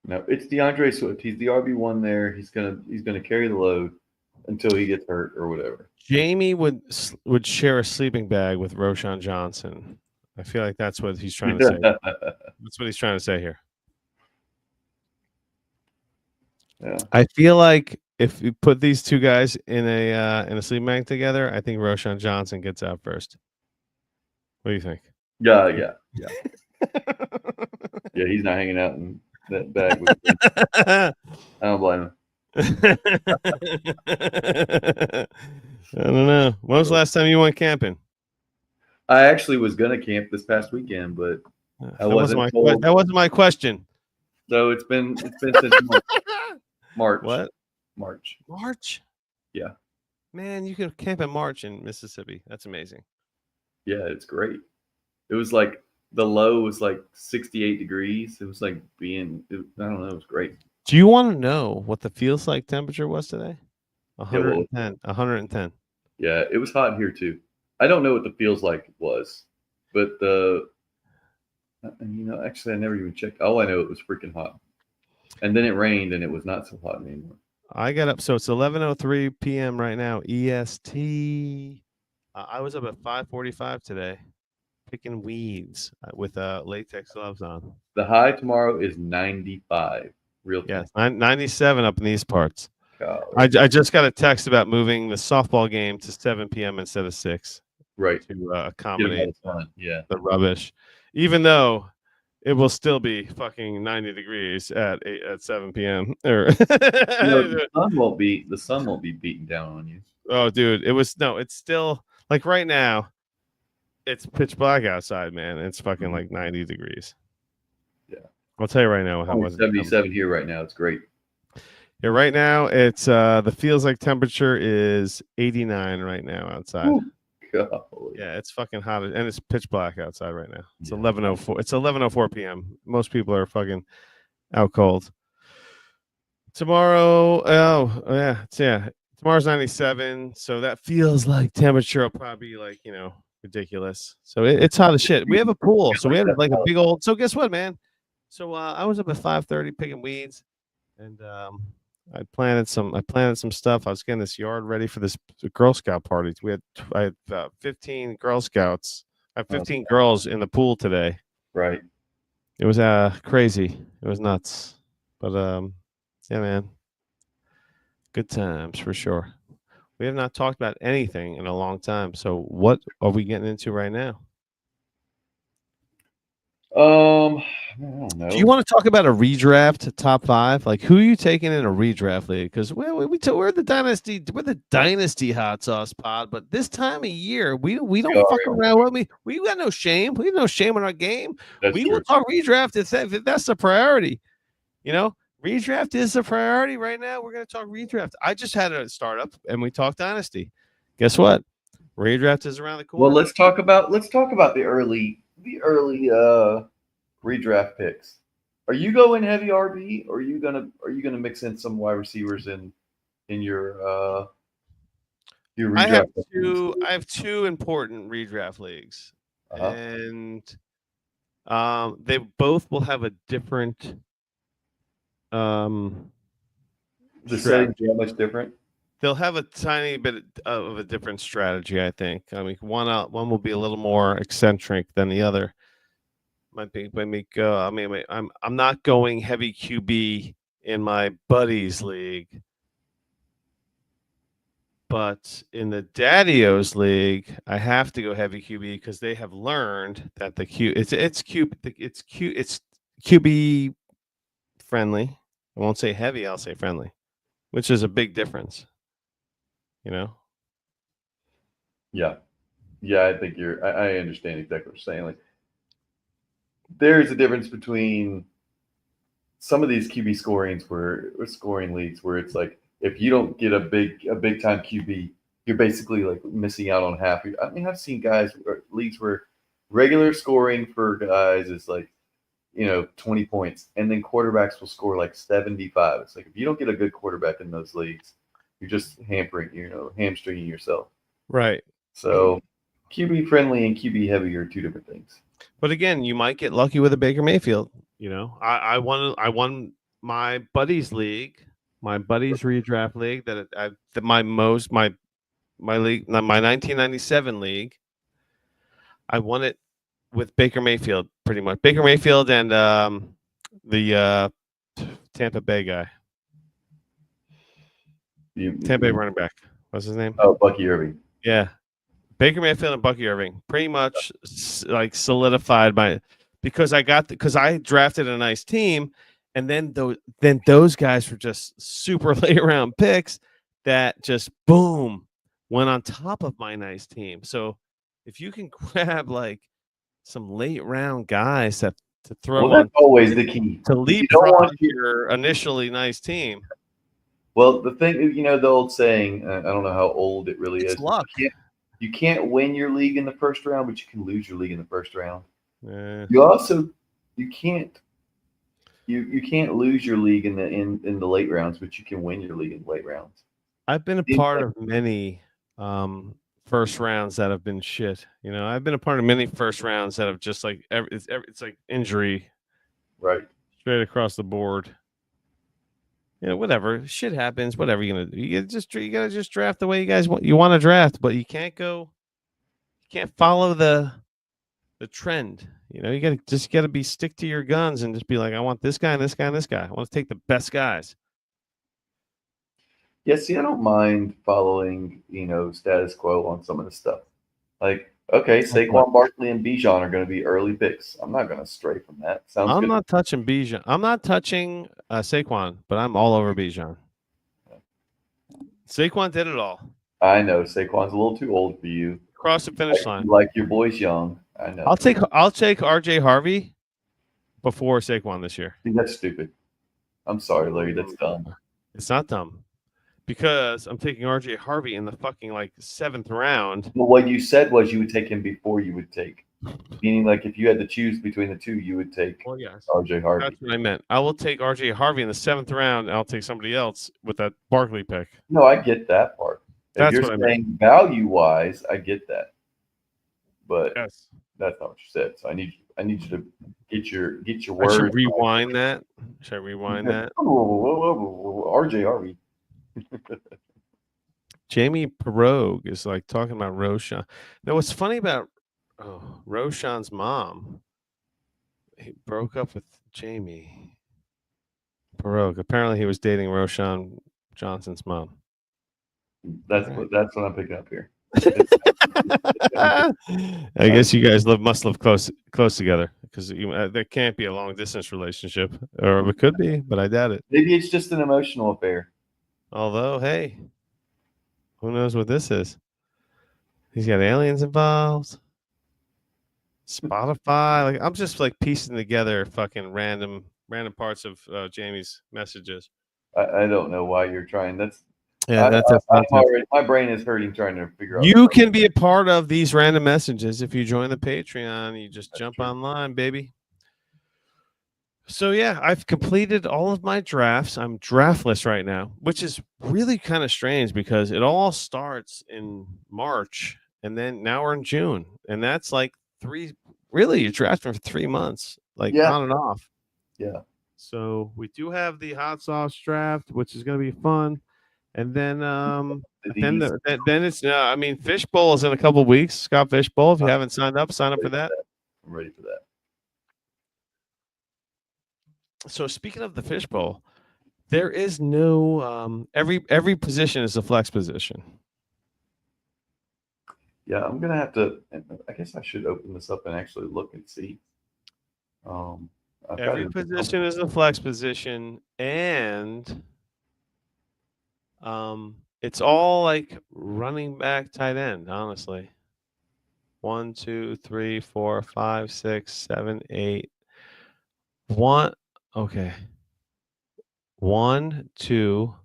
No, it's DeAndre Swift. He's the RB1 there. He's gonna carry the load until he gets hurt or whatever. Jamie would share a sleeping bag with Roschon Johnson. I feel like that's what he's trying to say. That's what he's trying to say here. Yeah. I feel like if you put these two guys in a sleeping bag together, I think Roschon Johnson gets out first. What do you think? Yeah. Yeah, he's not hanging out in that bag with him. I don't blame him. I don't know. When was the last time you went camping? I actually was gonna camp this past weekend, but that wasn't my question. So it's been since March. What? March? Yeah. Man, you can camp in March in Mississippi. That's amazing. Yeah, it's great. It was like the low was like 68 degrees. It was like I don't know, it was great. Do you want to know what the feels like temperature was today? 110. 110. Yeah, it was hot here too. I don't know what the feels like was, but actually I never even checked. All I know, it was freaking hot. And then it rained and it was not so hot anymore. I got up, so it's 11:03 p.m. right now, EST. I was up at 5:45 today, picking weeds with latex gloves on. The high tomorrow is 95. Real time. Yes, 97 up in these parts. Golly. I just got a text about moving the softball game to 7 p.m. instead of 6. Right. To accommodate the rubbish, even though it will still be fucking 90 degrees at 7 p.m. The sun won't be beating down on you. Oh, dude, it's still like right now. It's pitch black outside, man. It's fucking like 90 degrees. Yeah, I'll tell you right now how it was. 77 here right now. It's great. Yeah, right now it's the feels like temperature is 89 right now outside. Ooh, golly. Yeah, it's fucking hot and it's pitch black outside right now. It's Yeah. 11:04. It's 11:04 p.m. Most people are fucking out cold. Tomorrow, yeah. Tomorrow's 97, so that feels like temperature will probably be like, ridiculous. So it's hot as shit. We have a pool, so we have like a big old. So guess what, man? So I was up at 5:30 picking weeds, and I planted some stuff. I was getting this yard ready for this Girl Scout party. I had 15 Girl Scouts. I have 15 girls in the pool today. Right. It was crazy. It was nuts. But yeah, man. Good times for sure. We have not talked about anything in a long time. So what are we getting into right now? I don't know. Do you want to talk about a redraft top 5? Like, who are you taking in a redraft league? Because we're the dynasty hot sauce pod, but this time of year we don't fuck around with me. We got no shame. We have no shame in our game. That's We true. will talk redraft if that's the priority. Redraft is the priority right now. We're going to talk redraft. I just had a startup and we talked dynasty. Guess what? Redraft is around the corner. Well, let's talk about the early redraft picks. Are you going heavy RB, or are you gonna mix in some wide receivers in your redraft? I have two important redraft leagues, and they both will have a different. The settings are much different. They'll have a tiny bit of a different strategy, I think. I mean, one will be a little more eccentric than the other. I'm not going heavy QB in my buddies league, but in the Daddios league, I have to go heavy QB because they have learned that it's QB friendly. I won't say heavy, I'll say friendly, which is a big difference. Yeah, I think I understand exactly what you're saying. Like, there's a difference between some of these QB scoring leagues where it's like, if you don't get a big time QB, you're basically like missing out on half. I mean, I've seen leagues where regular scoring for guys is like, 20 points, and then quarterbacks will score like 75. It's like, if you don't get a good quarterback in those leagues, you're just hamstringing yourself. Right. So QB friendly and QB heavy are two different things. But again, you might get lucky with a Baker Mayfield. I won my buddies league, my buddies redraft league my league, my 1997 league. I won it with Baker Mayfield, pretty much. Baker Mayfield and the Tampa Bay guy. Tampa Bay running back. What's his name? Oh, Bucky Irving. Yeah. Baker Mayfield and Bucky Irving pretty much like solidified because I drafted a nice team, and then those guys were just super late round picks that just boom went on top of my nice team. So if you can grab like some late round guys to throw that's always the key to leapfrog your initially nice team. Well, the thing, the old saying, I don't know how old it really is. Luck. You can't win your league in the first round, but you can lose your league in the first round. Yeah. You can't lose your league in the late rounds, but you can win your league in the late rounds. I've been a part of many first rounds that have been shit. I've been a part of many first rounds that have just like it's like injury, right, straight across the board. Whatever, shit happens. Whatever you're gonna do, you gotta just draft the way you want to draft, but you can't follow the trend. You gotta be stick to your guns and just be like, I want this guy and this guy and this guy. I want to take the best guys. Yeah, see, I don't mind following, status quo on some of the stuff. Like, okay, Saquon Barkley and Bijan are going to be early picks. I'm not going to stray from that. I'm not touching Bijan. I'm not touching Saquon, but I'm all over Bijan. Saquon did it all. I know Saquon's a little too old for you. Cross the finish line. Like your boy's young. I know. I'll take RJ Harvey before Saquon this year. I think that's stupid. I'm sorry, Larry. That's dumb. It's not dumb because I'm taking RJ Harvey in the fucking like 7th round. But what you said was you would take him before you would take, meaning like if you had to choose between the two, you would take Well, yes, RJ Harvey. that's what I meant. I will take RJ Harvey in the 7th round, and I'll take somebody else with that Barkley pick. No, I get that part. If That's you're what I meant. saying value wise, I get that, but Yes. that's not what you said. So I need you to get your I should words. rewind that. Should I rewind that? RJ Harvey. Jamie Perogue is like talking about Roshan. Now, what's funny about Roshan's mom? He broke up with Jamie Perogue. Apparently, he was dating Roshan Johnson's mom. That's Right. that's what I'm picking up here. I guess you guys must live close together because there can't be a long distance relationship, or it could be, but I doubt it. Maybe it's just an emotional affair. Although, hey, who knows what this is? He's got aliens involved. Spotify. Like I'm just like piecing together fucking random parts of Jamie's messages. I don't know why you're trying. That's Yeah, I'm already, my brain is hurting trying to figure out. You can be a part of these random messages if you join the Patreon. You just jump online, baby. So yeah, I've completed all of my drafts. I'm draftless right now, which is really kind of strange because it all starts in March and then now we're in June. And that's like you're drafting for 3 months, like on and off. Yeah. So we do have the hot sauce draft, which is going to be fun. And then then it's I mean Fishbowl is in a couple of weeks. Scott Fishbowl. If you haven't signed up, sign up for that. I'm ready for that. So speaking of the Fishbowl, there is no every position is a flex position. Yeah, I'm gonna have to. I guess I should open this up and actually look and see. Every position is a flex position, and it's all like running back, tight end. Honestly, 1, 2, 3, 4, 5, 6, 7, 8. Okay. 1, 2,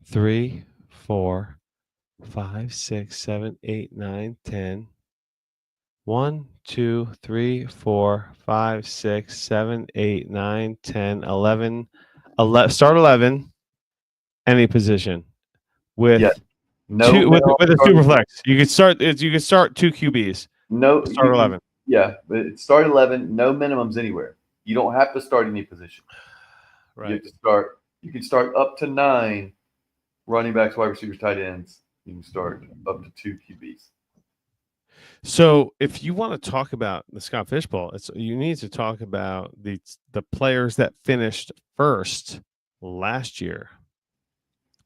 3, 4, 5, 6, 7, 8, 9, 10. 1, 2, 3, 4, 5, 6, 7, 8, 9, 10, 11. Start 11. Any position with with a super flex. You could start 2 QBs. No, start 11. Yeah, but start 11. No minimums anywhere. You don't have to start any position. Right. You have to start. You can start up to 9 running backs, wide receivers, tight ends. You can start up to 2 QBs. So if you want to talk about the Scott Fishbowl, you need to talk about the players that finished first last year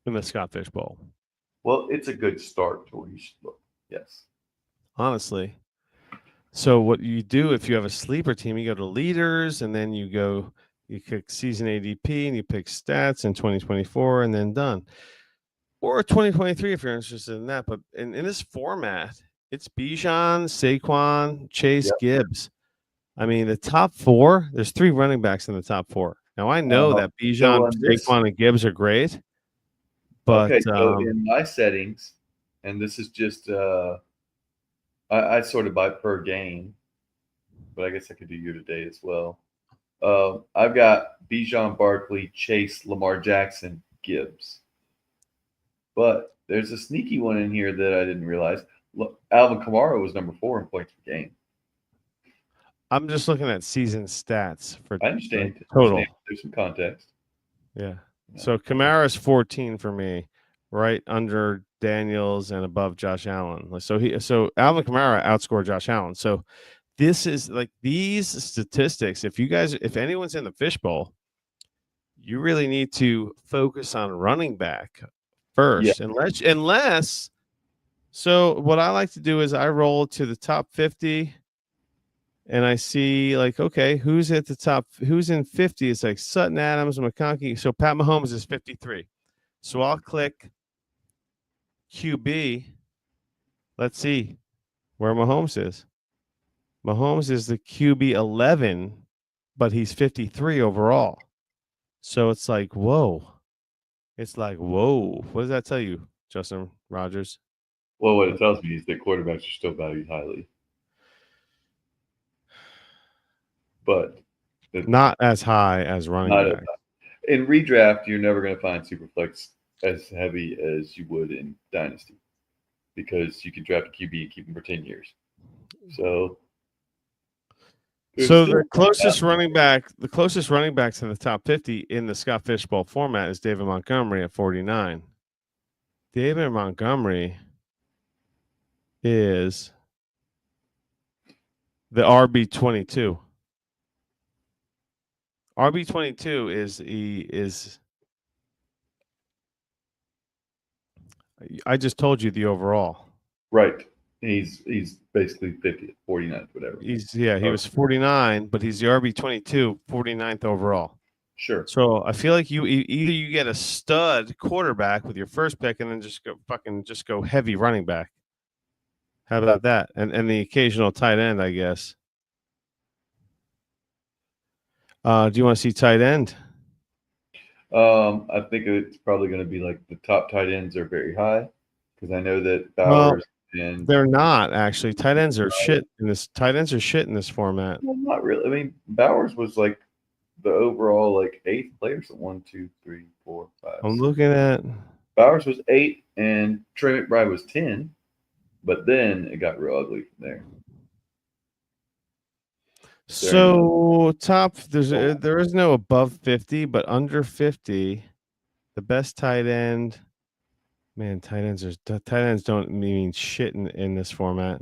in the Scott Fishbowl. Well, it's a good start to where you should look. Yes. Honestly. So what you do if you have a sleeper team, you go to leaders and then you click season ADP and you pick stats in 2024 and then done. Or 2023 if you're interested in that. But in this format, it's Bijan, Saquon, Chase, Gibbs. I mean, the top 4, there's 3 running backs in the top 4. Now I know that Bijan, Saquon, and Gibbs are great. But okay, so in my settings, and this is just I sort of buy per game, but I guess I could do year to date as well. I've got Bijan, Barkley, Chase, Lamar Jackson, Gibbs. But there's a sneaky one in here that I didn't realize. Look, Alvin Kamara was number 4 in points per game. I'm just looking at season stats for I understand total. There's some context. Yeah. So Kamara's 14 for me, right under Daniels and above Josh Allen. So Alvin Kamara outscored Josh Allen. So this is like these statistics. If anyone's in the Fishbowl, you really need to focus on running back first, unless. So what I like to do is I roll to the top 50. And I see like, okay, who's at the top? Who's in 50? It's like Sutton, Adams, McConkey. So Pat Mahomes is 53. So I'll click QB. Let's see where Mahomes is. Mahomes is the QB 11, but he's 53 overall. So it's like, whoa. It's like, whoa. What does that tell you, Justin Rogers? Well, what it tells me is that quarterbacks are still valued highly, but Not as high as running not back. in redraft. You're never going to find superflex as heavy as you would in dynasty because you can draft a QB and keep him for 10 years. So the closest running back to the top 50 in the Scott Fishbowl format is David Montgomery at 49. David Montgomery is the RB22. RB22 is I just told you the overall. Right. He's basically 50th, 49th, whatever. He was 49, but he's the RB22, 49th overall. Sure. So I feel like either you get a stud quarterback with your first pick and then just go heavy running back. How about that? And the occasional tight end, I guess. Do you want to see tight end? I think it's probably going to be like the top tight ends are very high because I know that Bowers and they're not actually. Tight ends are shit in this. Tight ends are shit in this format. Well, not really. I mean, Bowers was like the overall like 8th player. So 1, 2, 3, 4, 5. I'm looking at Bowers was 8 and Trey McBride was 10, but then it got real ugly from there. So there is no above 50, but under 50, the best tight end. Man, tight ends don't mean shit in this format.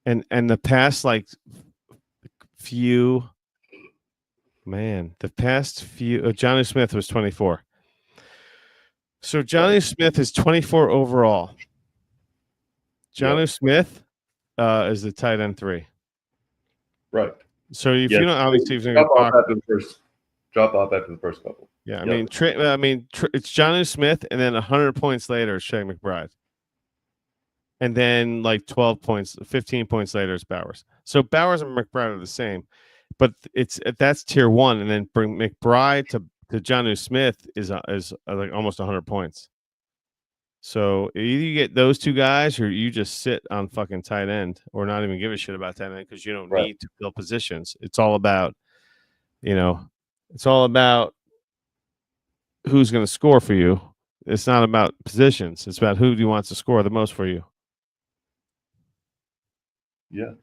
And the past few, Johnny Smith was 24. So Johnny Smith is 24 overall. Johnny Smith is the tight end 3. Right. So if you don't obviously drop off after the first couple. Yeah, I mean, it's Johnny Smith, and then 100 points later, it's Trey McBride, and then like 12 points, 15 points later, it's Bowers. So Bowers and McBride are the same, but that's tier 1, and then bring McBride to Johnny Smith is like almost 100 points. So either you get those two guys, or you just sit on fucking tight end, or not even give a shit about tight end because you don't need to fill positions. It's all about, who's going to score for you. It's not about positions. It's about who do you want to score the most for you. Yeah.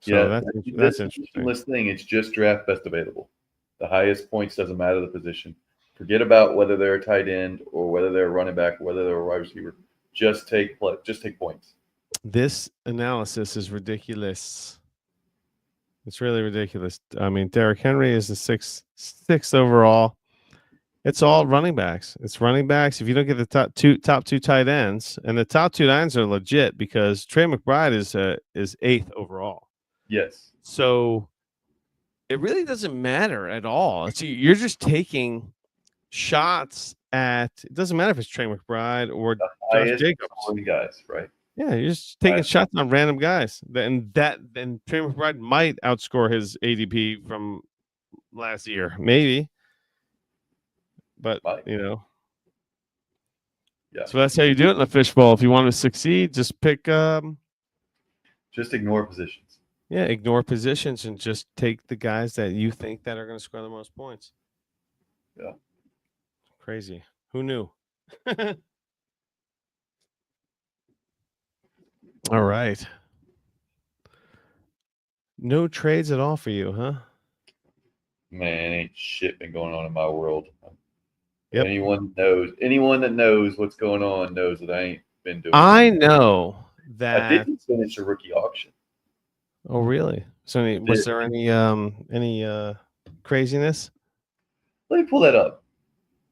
So that's interesting. This thing, it's just draft best available. The highest points doesn't matter the position. Forget about whether they're a tight end or whether they're a running back, or whether they're a wide receiver. Just take points. This analysis is ridiculous. It's really ridiculous. I mean, Derrick Henry is the sixth overall. It's all running backs. It's running backs. If you don't get the top two tight ends, and the top 2 tight ends are legit because Trey McBride is 8th overall. Yes. So it really doesn't matter at all. You're just taking shots at. It doesn't matter if it's Trey McBride or Josh Jacobs. Guys, right? Yeah, you're just taking shots on random guys. Then Trey McBride might outscore his ADP from last year, maybe. But Yeah. So that's how you do it in the fishbowl. If you want to succeed, just pick. Just ignore positions. Yeah, ignore positions and just take the guys that you think that are going to score the most points. Yeah. Crazy. Who knew? All right. No trades at all for you, huh? Man, ain't shit been going on in my world. Yep. Anyone that knows what's going on knows that I ain't been doing. I know that I didn't finish a rookie auction. Oh, really? So, was there any craziness? Let me pull that up.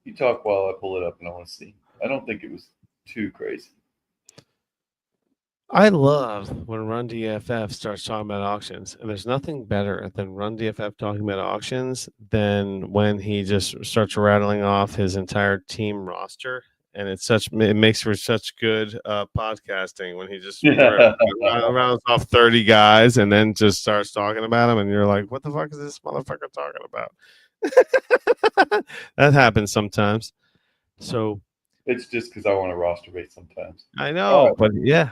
You talk while I pull it up, and I want to see. I don't think it was too crazy. I love when Run DFF starts talking about auctions, and there's nothing better than Run DFF talking about auctions than when he just starts rattling off his entire team roster, and it makes for such good podcasting when he just rounds off 30 guys and then just starts talking about them, and you're like, "What the fuck is this motherfucker talking about?" That happens sometimes. So It's just because I want to roster base sometimes. I All know, right. but yeah,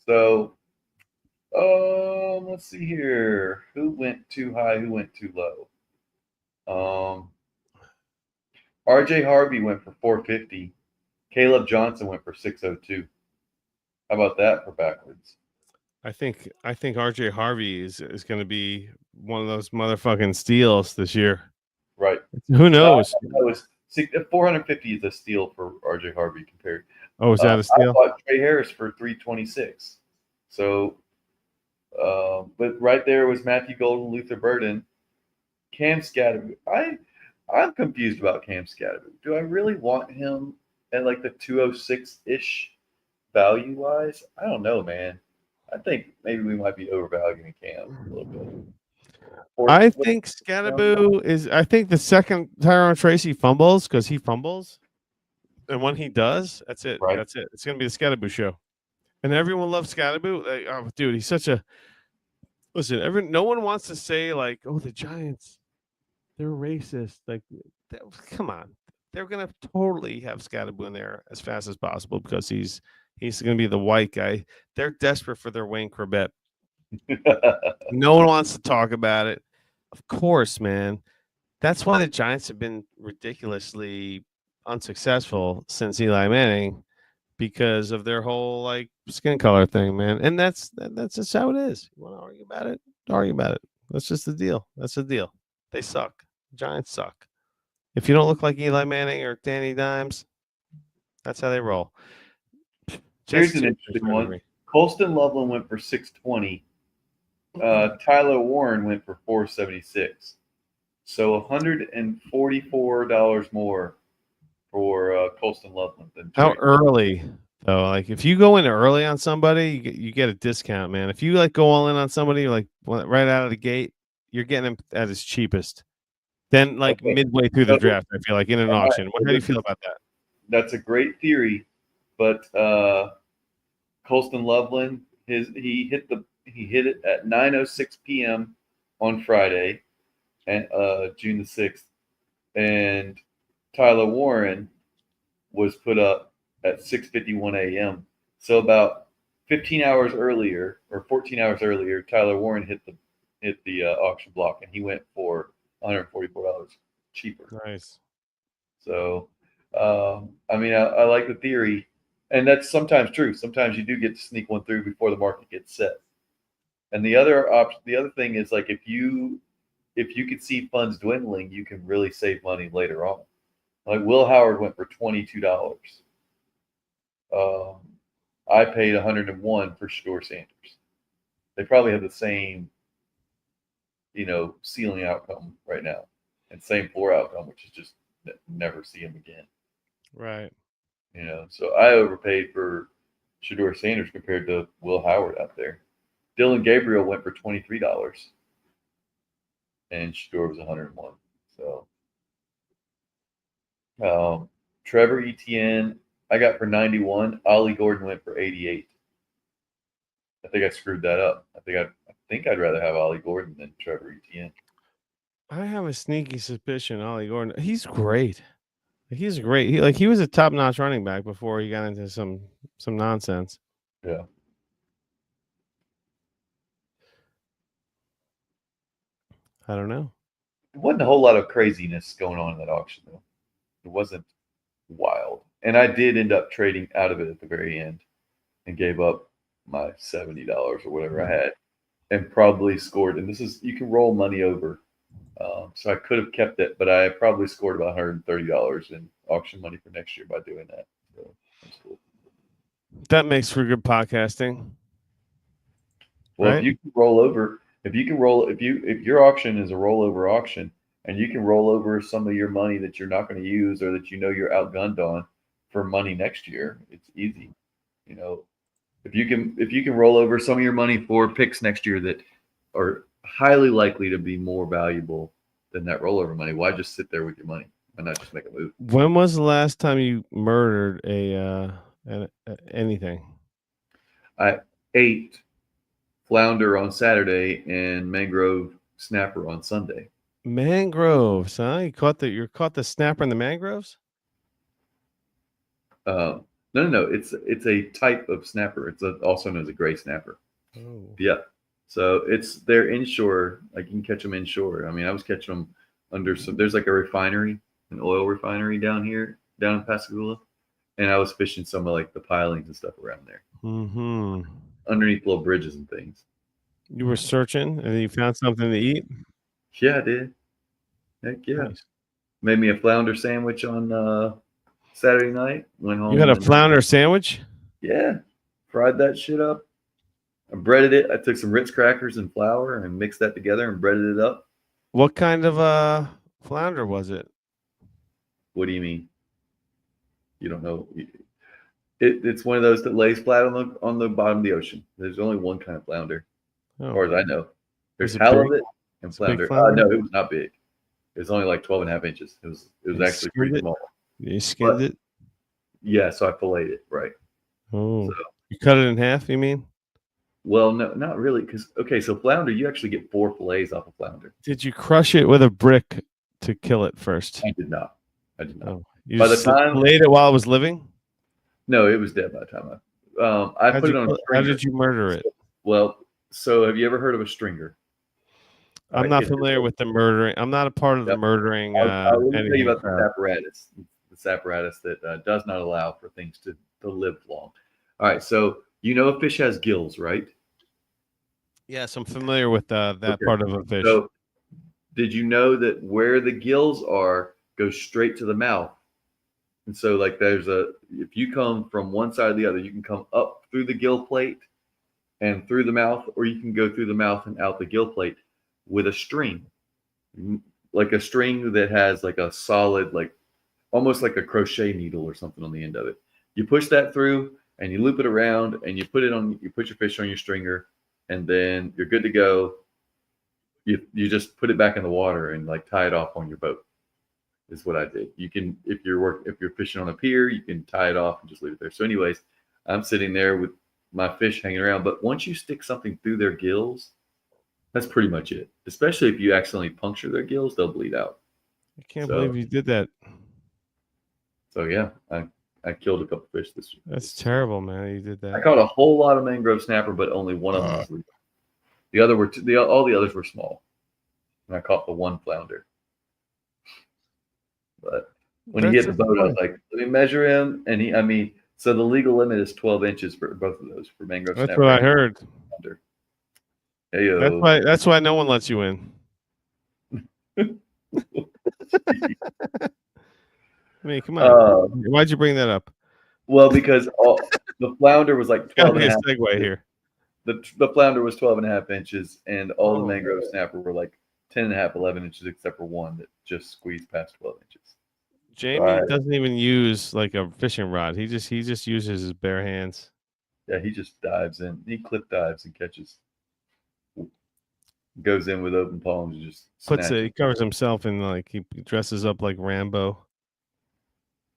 So, let's see here. Who went too high? Who went too low? R.J. Harvey went for 450. Caleb Johnson went for 602. How about that for backwards? I think RJ Harvey is going to be one of those motherfucking steals this year. Right. Who knows? That was 450 is a steal for R.J. Harvey compared. Oh, is that a I steal? bought Trey Harris for 326. So, but right there was Matthew Golden, Luther Burden, Cam Scatterby. I'm confused about Cam Scatterby. Do I really want him at like the 206 ish value wise? I don't know, man. I think maybe we might be overvaluing Cam a little bit. I think Scatterboo is. I think the second Tyrone Tracy fumbles because he fumbles, and when he does, that's it. Right. That's it. It's gonna be the Scatterboo show, and everyone loves Scatterboo. Like, oh, dude, he's such a. Listen, no one wants to say like, oh, the Giants, they're racist. Like, come on, they're gonna totally have Scatterboo in there as fast as possible because he's gonna be the white guy. They're desperate for their Wayne Corbett. No one wants to talk about it. Of course, man. That's why the Giants have been ridiculously unsuccessful since Eli Manning because of their whole like skin color thing, man. And that's just how it is. You want to argue about it? Argue about it. That's just the deal. That's the deal. They suck. Giants suck. If you don't look like Eli Manning or Danny Dimes, that's how they roll. Here's an interesting one. Colston Loveland went for 620. Tyler Warren went for 476. So $144 more for Colston Loveland than how early though? Like if you go in early on somebody, you get a discount, man. If you like go all in on somebody like right out of the gate, you're getting them at his cheapest. Then like midway through the draft, I feel like in an auction. How do you feel about that? That's a great theory, but Colston Loveland, he hit it at 9:06 p.m. on Friday, and June the 6th, and Tyler Warren was put up at 6:51 a.m. So about 15 hours earlier or 14 hours earlier, Tyler Warren hit the auction block, and he went for $144 cheaper. Nice. So, I mean, I like the theory, and that's sometimes true. Sometimes you do get to sneak one through before the market gets set. And the other thing is like if you could see funds dwindling, you can really save money later on. Like Will Howard went for $22. I paid $101 for Shedeur Sanders. They probably have the same, ceiling outcome right now, and same floor outcome, which is just never see him again. Right. So I overpaid for Shedeur Sanders compared to Will Howard out there. Dylan Gabriel went for $23, and Shedeur was $101. So Trevor Etienne, I got for $91. Ollie Gordon went for $88. I think I screwed that up. I think I'd rather have Ollie Gordon than Trevor Etienne. I have a sneaky suspicion Ollie Gordon. He's great. He's great. He was a top-notch running back before he got into some nonsense. Yeah. I don't know. There wasn't a whole lot of craziness going on in that auction, though. It wasn't wild. And I did end up trading out of it at the very end and gave up my $70 or whatever I had and probably scored. And you can roll money over. So I could have kept it, but I probably scored about $130 in auction money for next year by doing that. So that's cool. That makes for good podcasting. Well, right? If you can roll over, if your auction is a rollover auction and you can roll over some of your money that you're not going to use or that you're outgunned on for money next year, it's easy. If you can roll over some of your money for picks next year that are highly likely to be more valuable than that rollover money, why just sit there with your money and not just make a move? When was the last time you murdered anything? I ate flounder on Saturday and mangrove snapper on Sunday. Mangroves, huh? You caught the snapper in the mangroves? No. It's a type of snapper. It's also known as a gray snapper. Oh. Yeah. So they're inshore. Like you can catch them inshore. I mean, I was catching them under some. There's like a refinery, an oil refinery down in Pascagoula, and I was fishing some of like the pilings and stuff around there, Mm-hmm. underneath little bridges and things. You were searching and you found something to eat? Yeah, I did. Heck yeah. Nice. Made me a flounder sandwich on Saturday night. Went home. You had a and, flounder sandwich? Yeah, fried that shit up. I breaded it. I took some Ritz crackers and flour and mixed that together and breaded it up. What kind of flounder was it? What do you mean? You don't know? It's one of those that lays flat on the bottom of the ocean. There's only one kind of flounder, as far as I know. There's Was it halibut big? and It's a big flounder. flounder? No, it was not big. It was only like 12.5 inches. It was You actually pretty skinned it? small. You skinned it? Yeah, so I filleted it, right. Oh. So, You cut it in half, you mean? well, no, not really, because so flounder, you actually get 4 fillets off of flounder. Did you crush it with a brick to kill it first? I did not. Oh. You By the just time- filleted it while it was living? No, it was dead by the time I put it on a How stringer. did you murder it? Well, so have you ever heard of a stringer? I'm Right, not it's- familiar with the murdering. I'm not a part of the Yep. murdering. I'll tell you anything about crap. this apparatus. This apparatus that does not allow for things to live long. All right, so you know a fish has gills, right? Yes, I'm familiar with that Okay. part of a fish. So did you know that where the gills are goes straight to the mouth? And so like if you come from one side or the other, you can come up through the gill plate and through the mouth, or you can go through the mouth and out the gill plate with a string, like a string that has like a solid, like almost like a crochet needle or something on the end of it. You push that through and you loop it around and you put your fish on your stringer, and then you're good to go. You just put it back in the water and like tie it off on your boat. Is what I did. You can, if you're fishing on a pier, you can tie it off and just leave it there. So anyways, I'm sitting there with my fish hanging around, but once you stick something through their gills, that's pretty much it. Especially if you accidentally puncture their gills, they'll bleed out. I can't So- believe you did that. So yeah, I killed a couple fish this week. That's terrible, man. You did I that. caught a whole lot of mangrove snapper, but only one of them was legal. The other were all the others were small, and I caught the one flounder. But when he hit the boat, I was like, "Let me measure him." And so the legal limit is 12 inches for both of those for mangrove That's snapper. what I heard. Flounder. Heyo. That's why no one lets you in. I mean, come on. Why'd you bring that up? Well, because the flounder was like 12 Gotta be and a a half. segue here. The flounder was 12.5 inches, and all the Oh. mangrove snapper were like 10.5, 11 inches, except for one that just squeezed past 12 inches. Jamie Right. doesn't even use like a fishing rod. He just uses his bare hands. Yeah, he just dives in. He clip dives and catches. Goes in with open palms and just He covers himself in like he dresses up like Rambo.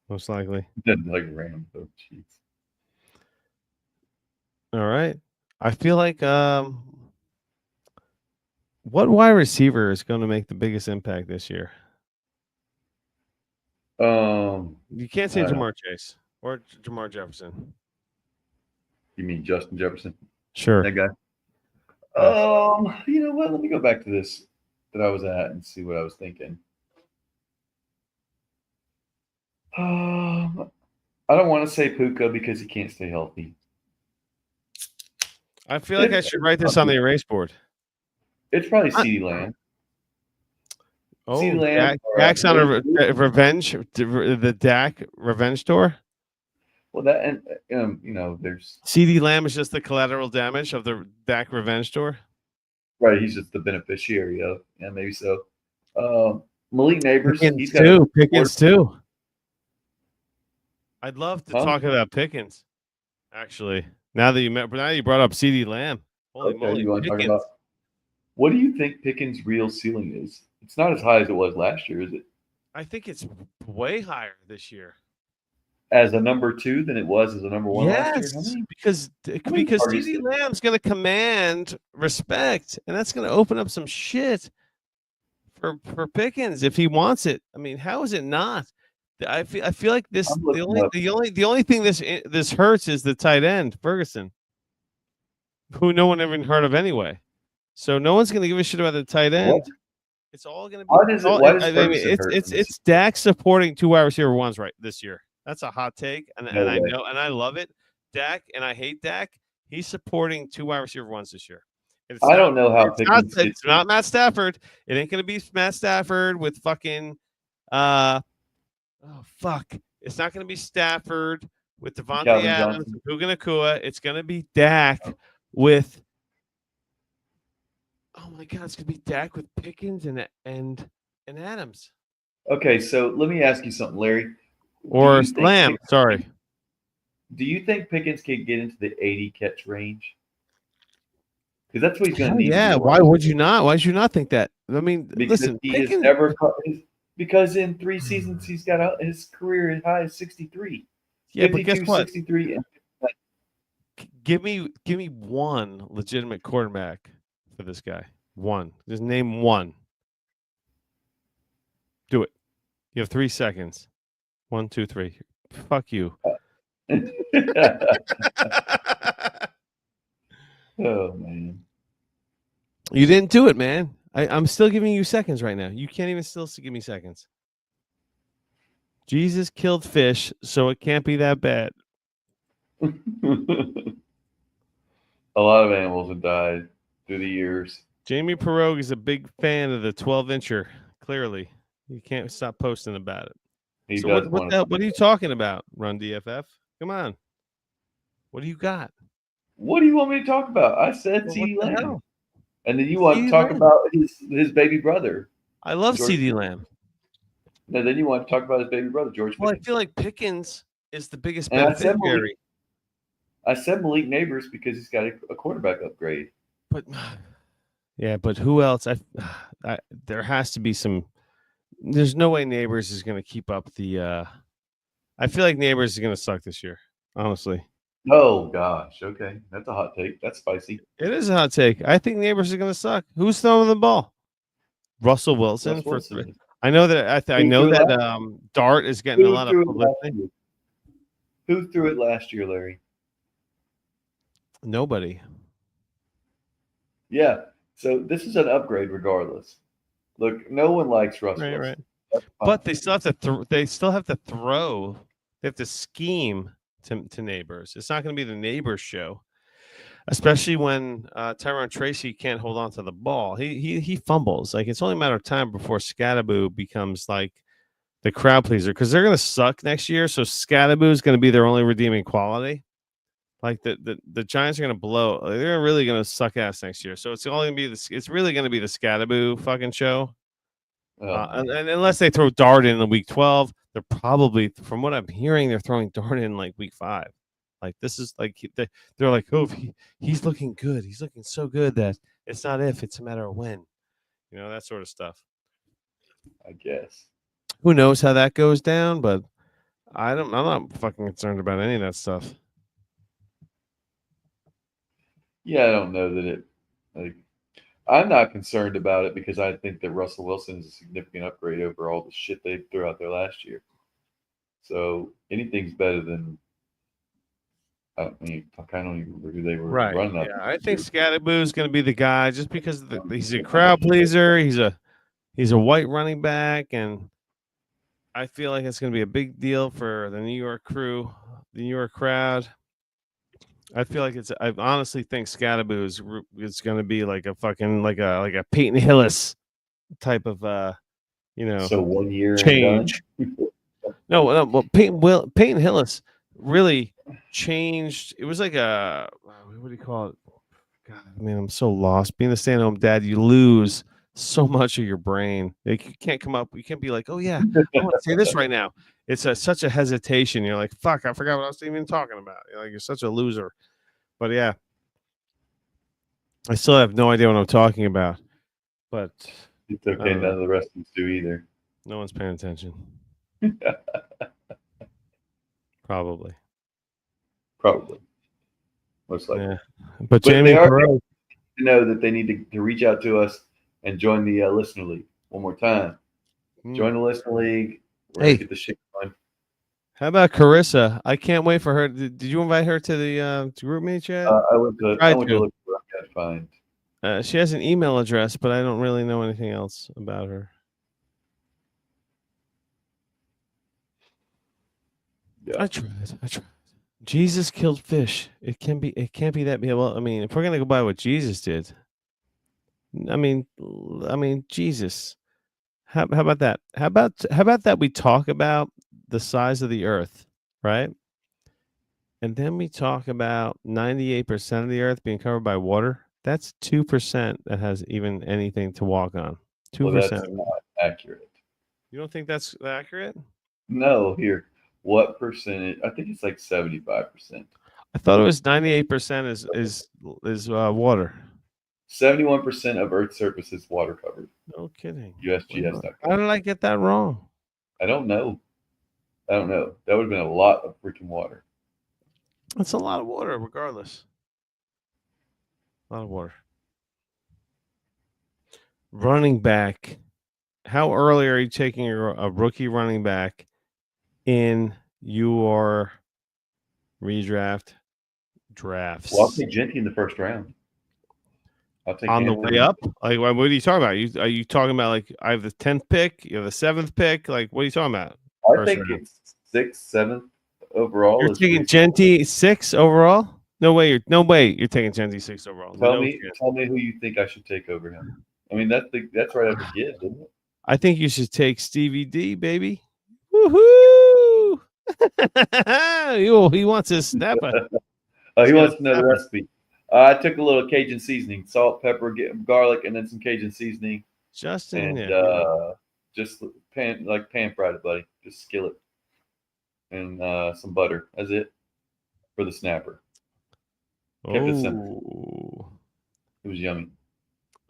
Most likely. like Rambo. Jeez. All right. I feel like what wide receiver is going to make the biggest impact this year? You can't say I don't know. Jamar Chase or Jamar Jefferson. You mean Justin Jefferson? Sure. That guy? You know what? Let me go back to this that I was at and see what I was thinking. I don't want to say Puka because he can't stay healthy. I feel like I should write this on the erase board. It's probably CeeDee Lamb. Oh, CeeDee Lamb or, Dak's on a revenge, the Dak revenge tour. Well, that and there's CD Lamb is just the collateral damage of the Dak revenge tour. right. He's just the beneficiary of, yeah, maybe so. Malik Neighbors, Pickens too. Pickens too. I'd love to Huh? talk about Pickens. Actually, now that you brought up CD Lamb, holy Okay, moly, you want to talk Pickens. about what do you think Pickens' real ceiling is? It's not as high as it was last year, is it? I think it's way higher this year. As a number 2 than it was as a number 1 last Yes, year? How many- because many targets CD did- Lamb's going to command respect, and that's going to open up some shit for Pickens if he wants it. I mean, how is it not? I feel like this I'm looking up. the only thing this hurts is the tight end Ferguson, who no one ever heard of anyway. So no one's gonna give a shit about the tight end. What? It's all gonna be. Why does I mean, Ferguson hurt this it's Dak supporting 2 wide receiver ones right this year. That's a hot take, and No I way. know and I love it. Dak, and I hate Dak. He's supporting 2 wide receiver ones this year. It's I not, don't know how it's not Matt Stafford. It ain't gonna be Matt Stafford with fucking oh fuck. It's not gonna be Stafford with Devontae Calvin Adams Johnson. and Puka Nacua. It's gonna be Dak with oh my god, it's gonna be Dak with Pickens and Adams. Okay, so let me ask you something, Larry. Or Do you think Lamb, Pickens- sorry. Do you think Pickens can get into the 80 catch range? Because that's what he's going to Hell need. yeah, to do. why would you not? Why would you not think that? I mean, Because listen, he has Pickens, never because in 3 seasons he's got his career as high as 63. yeah, but guess 52, what? 63. Give me one legitimate quarterback for this guy. One. Just name one. Do it. You have 3 seconds. 1, 2, 3. Fuck you. Oh man. You didn't do it, man. I'm still giving you seconds right now. You can't even still give me seconds. Jesus killed fish, so it can't be that bad. A lot of animals have died through the years. Jamie Perogue is a big fan of the 12-incher. Clearly, you can't stop posting about it. He So does what are you talking about, Run DFF? Come on. What do you got? What do you want me to talk about? I said Well, CeeDee what the Lamb. hell? And then you want to CeeDee talk Lamb. about his baby brother. I love George CeeDee Pickens. Lamb. No, then you want to talk about his baby brother, George Well, I Pickens. feel like Pickens is the biggest And I said beneficiary. Malik Neighbors because he's got a quarterback upgrade. But yeah, but who else? There has to be some. There's no way Neighbors is going to keep up the. I feel like Neighbors is going to suck this year. Honestly, Oh gosh, okay, that's a hot take. That's spicy. it is a hot take. I think Neighbors is going to suck. Who's throwing the ball? Russell Wilson Russ for Wilson. 3. I know that. I Who know threw it that Dart is getting a Who lot of threw it last publicity. year? Who threw it last year, Larry? Nobody. Yeah. So this is an upgrade, regardless. Look, no one likes Russ Right, Wilson. right. That's fine. But they still have to. They still have to throw. They have to scheme to Neighbors. It's not going to be the Neighbors show, especially when Tyrone Tracy can't hold on to the ball. He fumbles. Like it's only a matter of time before Scatterboo becomes like the crowd pleaser because they're going to suck next year. So Scatterboo is going to be their only redeeming quality. Like the Giants are going to blow. They're really going to suck ass next year. So it's only going to be this. It's really going to be the Scatterboo fucking show. And unless they throw Dart in the week 12, they're probably, from what I'm hearing, they're throwing Dart in like week 5. Like this is like they're like, oh, he's looking good. He's looking so good that it's not if, it's a matter of when. You know, that sort of stuff. I guess. Who knows how that goes down? But I'm not fucking concerned about any of that stuff. Yeah, I don't know that it. Like, I'm not concerned about it because I think that Russell Wilson is a significant upgrade over all the shit they threw out there last year. So anything's better than. I mean, I don't even remember who they were running up. Yeah, I think Scatterboo is going to be the guy just because he's a crowd pleaser. He's a white running back, and I feel like it's going to be a big deal for the New York crew, the New York crowd. I feel like I honestly think Scatterboo is going to be like a fucking like a Peyton Hillis type of So 1 year change. No, well, Peyton Hillis really changed. It was like what do you call it? God, man, I'm so lost. Being a stay-at-home dad, you lose so much of your brain. Like you can't come up. You can't be like, oh yeah, I want to say this right now. It's such a hesitation. You're like, fuck, I forgot what I was even talking about. You're such a loser. But yeah, I still have no idea what I'm talking about. But It's okay. None of the rest of us do either. No one's paying attention. Probably. Most likely. Yeah. But Jamie Perogue, know that they need to reach out to us and join the listener league one more time. Join the listener league. We're gonna get the shit going. How about Carissa? I can't wait for her. Did you invite her to the group meet yet? I went to Tried to. look for what I could find. She has an email address, but I don't really know anything else about her. Yeah. I tried. Jesus killed fish. It can't be that. Well, I mean, if we're gonna go by what Jesus did, I mean, Jesus. How about that? How about that? We talk about the size of the Earth, right? And then we talk about 98% of the Earth being covered by water. That's 2% that has even anything to walk on. 2%. Well, that's not accurate. You don't think that's accurate? No, here. What percentage? I think it's like 75%. I thought it was 98% is water. 71% of Earth's surface is water covered. No kidding. USGS.com. How did I get that wrong? I don't know. That would have been a lot of freaking water. It's a lot of water, regardless. A lot of water. Running back. How early are you taking a rookie running back in your redraft drafts? Well, I'll take Genty in the first round. I'll take on the Anthony. way up. Like, what are you talking about? Are you talking about like I have the 10th pick, you have the 7th pick? Like, what are you talking about? I First think round. it's 6th, 7th overall. You're is taking pretty- Genty 6 overall? No way you're taking Genty 6 overall. Tell me who you think I should take over him. I mean, that's right after Gibbs, isn't it? I think you should take Stevie D, baby. Woohoo! He wants his snapper. He wants to know the recipe. I took a little Cajun seasoning, salt, pepper, garlic, and then some Cajun seasoning. Justin, And just pan fried it, buddy. Just skillet. And some butter. That's it for the snapper. Kept it simple. It was yummy.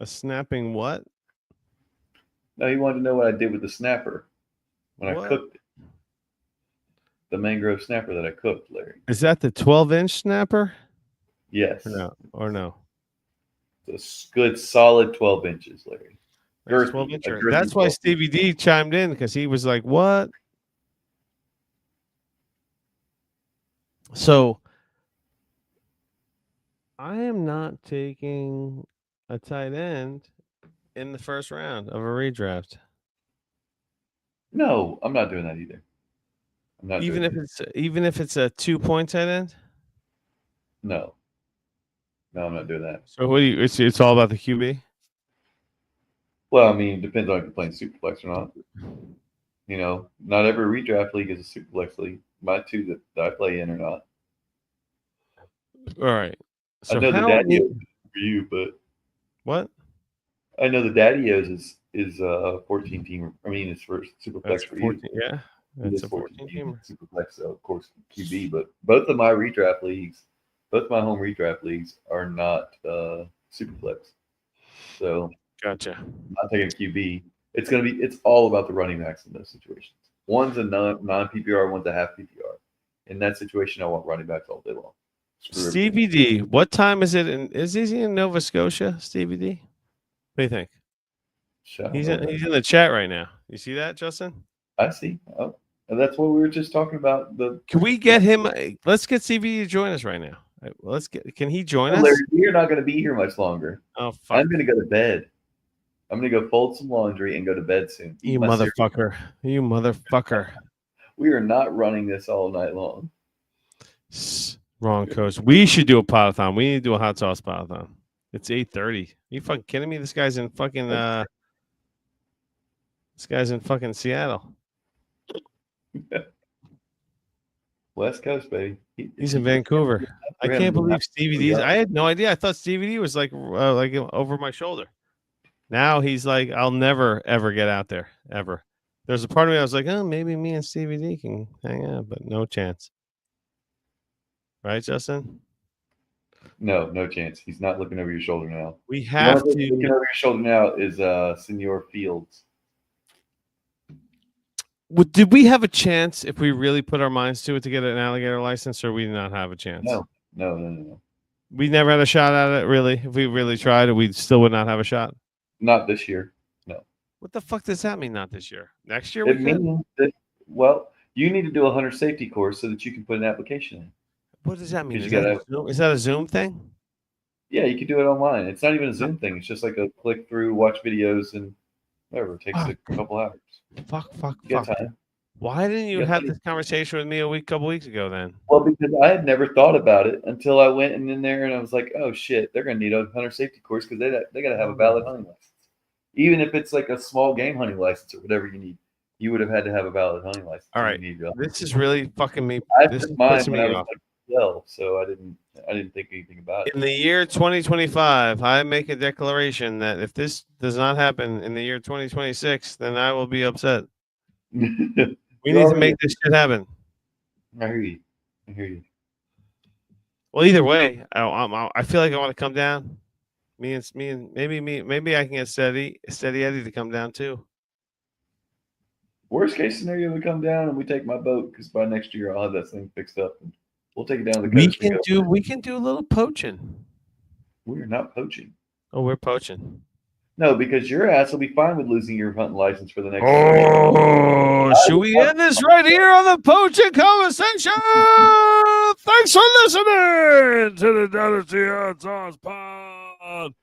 A snapping what? No, he wanted to know what I did with the snapper when I cooked it. The mangrove snapper that I cooked, Larry. Is that the 12-inch snapper? Yes. Or no? It's a good solid 12 inches, Larry. That's 12 incher. That's why Stevie D chimed in, because he was like, what? So I am not taking a tight end in the first round of a redraft. No, I'm not doing that either. I'm not even if it's a 2-point tight end. No, I'm not doing that. So what do you? It's all about the QB. Well, I mean, it depends on if you're playing Superflex or not. You know, not every redraft league is a Superflex league. My two that I play in or not. All right. So I know the Daddy-O's for you, but what? I know the Daddy-O's is a 14 team. I mean, it's for Superflex for 14, you. Yeah, that's a 14 team. Superflex, so of course QB. But both of my redraft leagues, both my home redraft leagues, are not Superflex. So gotcha. I'm taking QB. It's all about the running backs in those situations. One's a non-PPR, one's a half PPR. In that situation, I want running backs all day long. Stevie D, what time is it? Is he in Nova Scotia? Stevie D, what do you think? He's in the chat right now. You see that, Justin? I see. Oh, and that's what we were just talking about. Can we get him? Let's get Stevie D to join us right now. Can he join us? Larry, you're not going to be here much longer. Oh, fuck. I'm going to go to bed. I'm going to go fold some laundry and go to bed soon. You motherfucker. You motherfucker. We are not running this all night long. Wrong, coach. We should do a pot-a-thon. We need to do a hot sauce pot-a-thon. It's 8:30. Are you fucking kidding me? This guy's in fucking Seattle. West Coast, baby. He's in Vancouver. I can't believe Stevie D's. I had no idea. I thought Stevie D was like over my shoulder. Now he's like, I'll never ever get out there ever. There's a part of me I was like, oh, maybe me and Stevie D can hang out, but no chance. Right, Justin? No chance. He's not looking over your shoulder now. We have to. Looking over your shoulder now is Senor Fields. Did we have a chance if we really put our minds to it to get an alligator license, or we did not have a chance? No. We never had a shot at it, really. If we really tried it, we still would not have a shot. Not this year. No. What the fuck does that mean? Not this year. Next year? It means that, well, You need to do a hunter safety course so that you can put an application in. What does that mean? 'Cause Is you that, gotta- is that a Zoom thing? Yeah, you can do it online. It's not even a Zoom thing. It's just like a click through, watch videos, and whatever. It takes a couple hours. Fuck. You got time. Why didn't you You got have time. this conversation with me a couple weeks ago then? Well, because I had never thought about it until I went in there and I was like, oh shit, they're gonna need a hunter safety course because they gotta have a valid hunting license. Even if it's like a small game hunting license or whatever you need, you would have had to have a valid hunting license. All right. You need to- This is really fucking me. I This took is mine pissing when I me was off. like 12, so I didn't think anything about it. In the year 2025, I make a declaration that if this does not happen in the year 2026, then I will be upset. We need to make this shit happen. I hear you. I hear you. Well, either way, I feel like I want to come down. Maybe I can get Steady Eddie to come down too. Worst case scenario, we come down and we take my boat because by next year I'll have that thing fixed up and we'll take it down to the coast. We can do a little poaching. We are not poaching. Oh, we're poaching. No, because your ass will be fine with losing your hunting license for the next. Oh, should we end this right here on the poaching conversation? Thanks for listening to the Dynasty Outdoors Pod.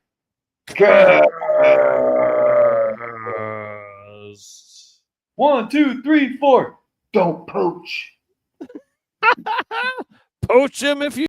1, 2, 3, 4. Don't poach. Poach him if you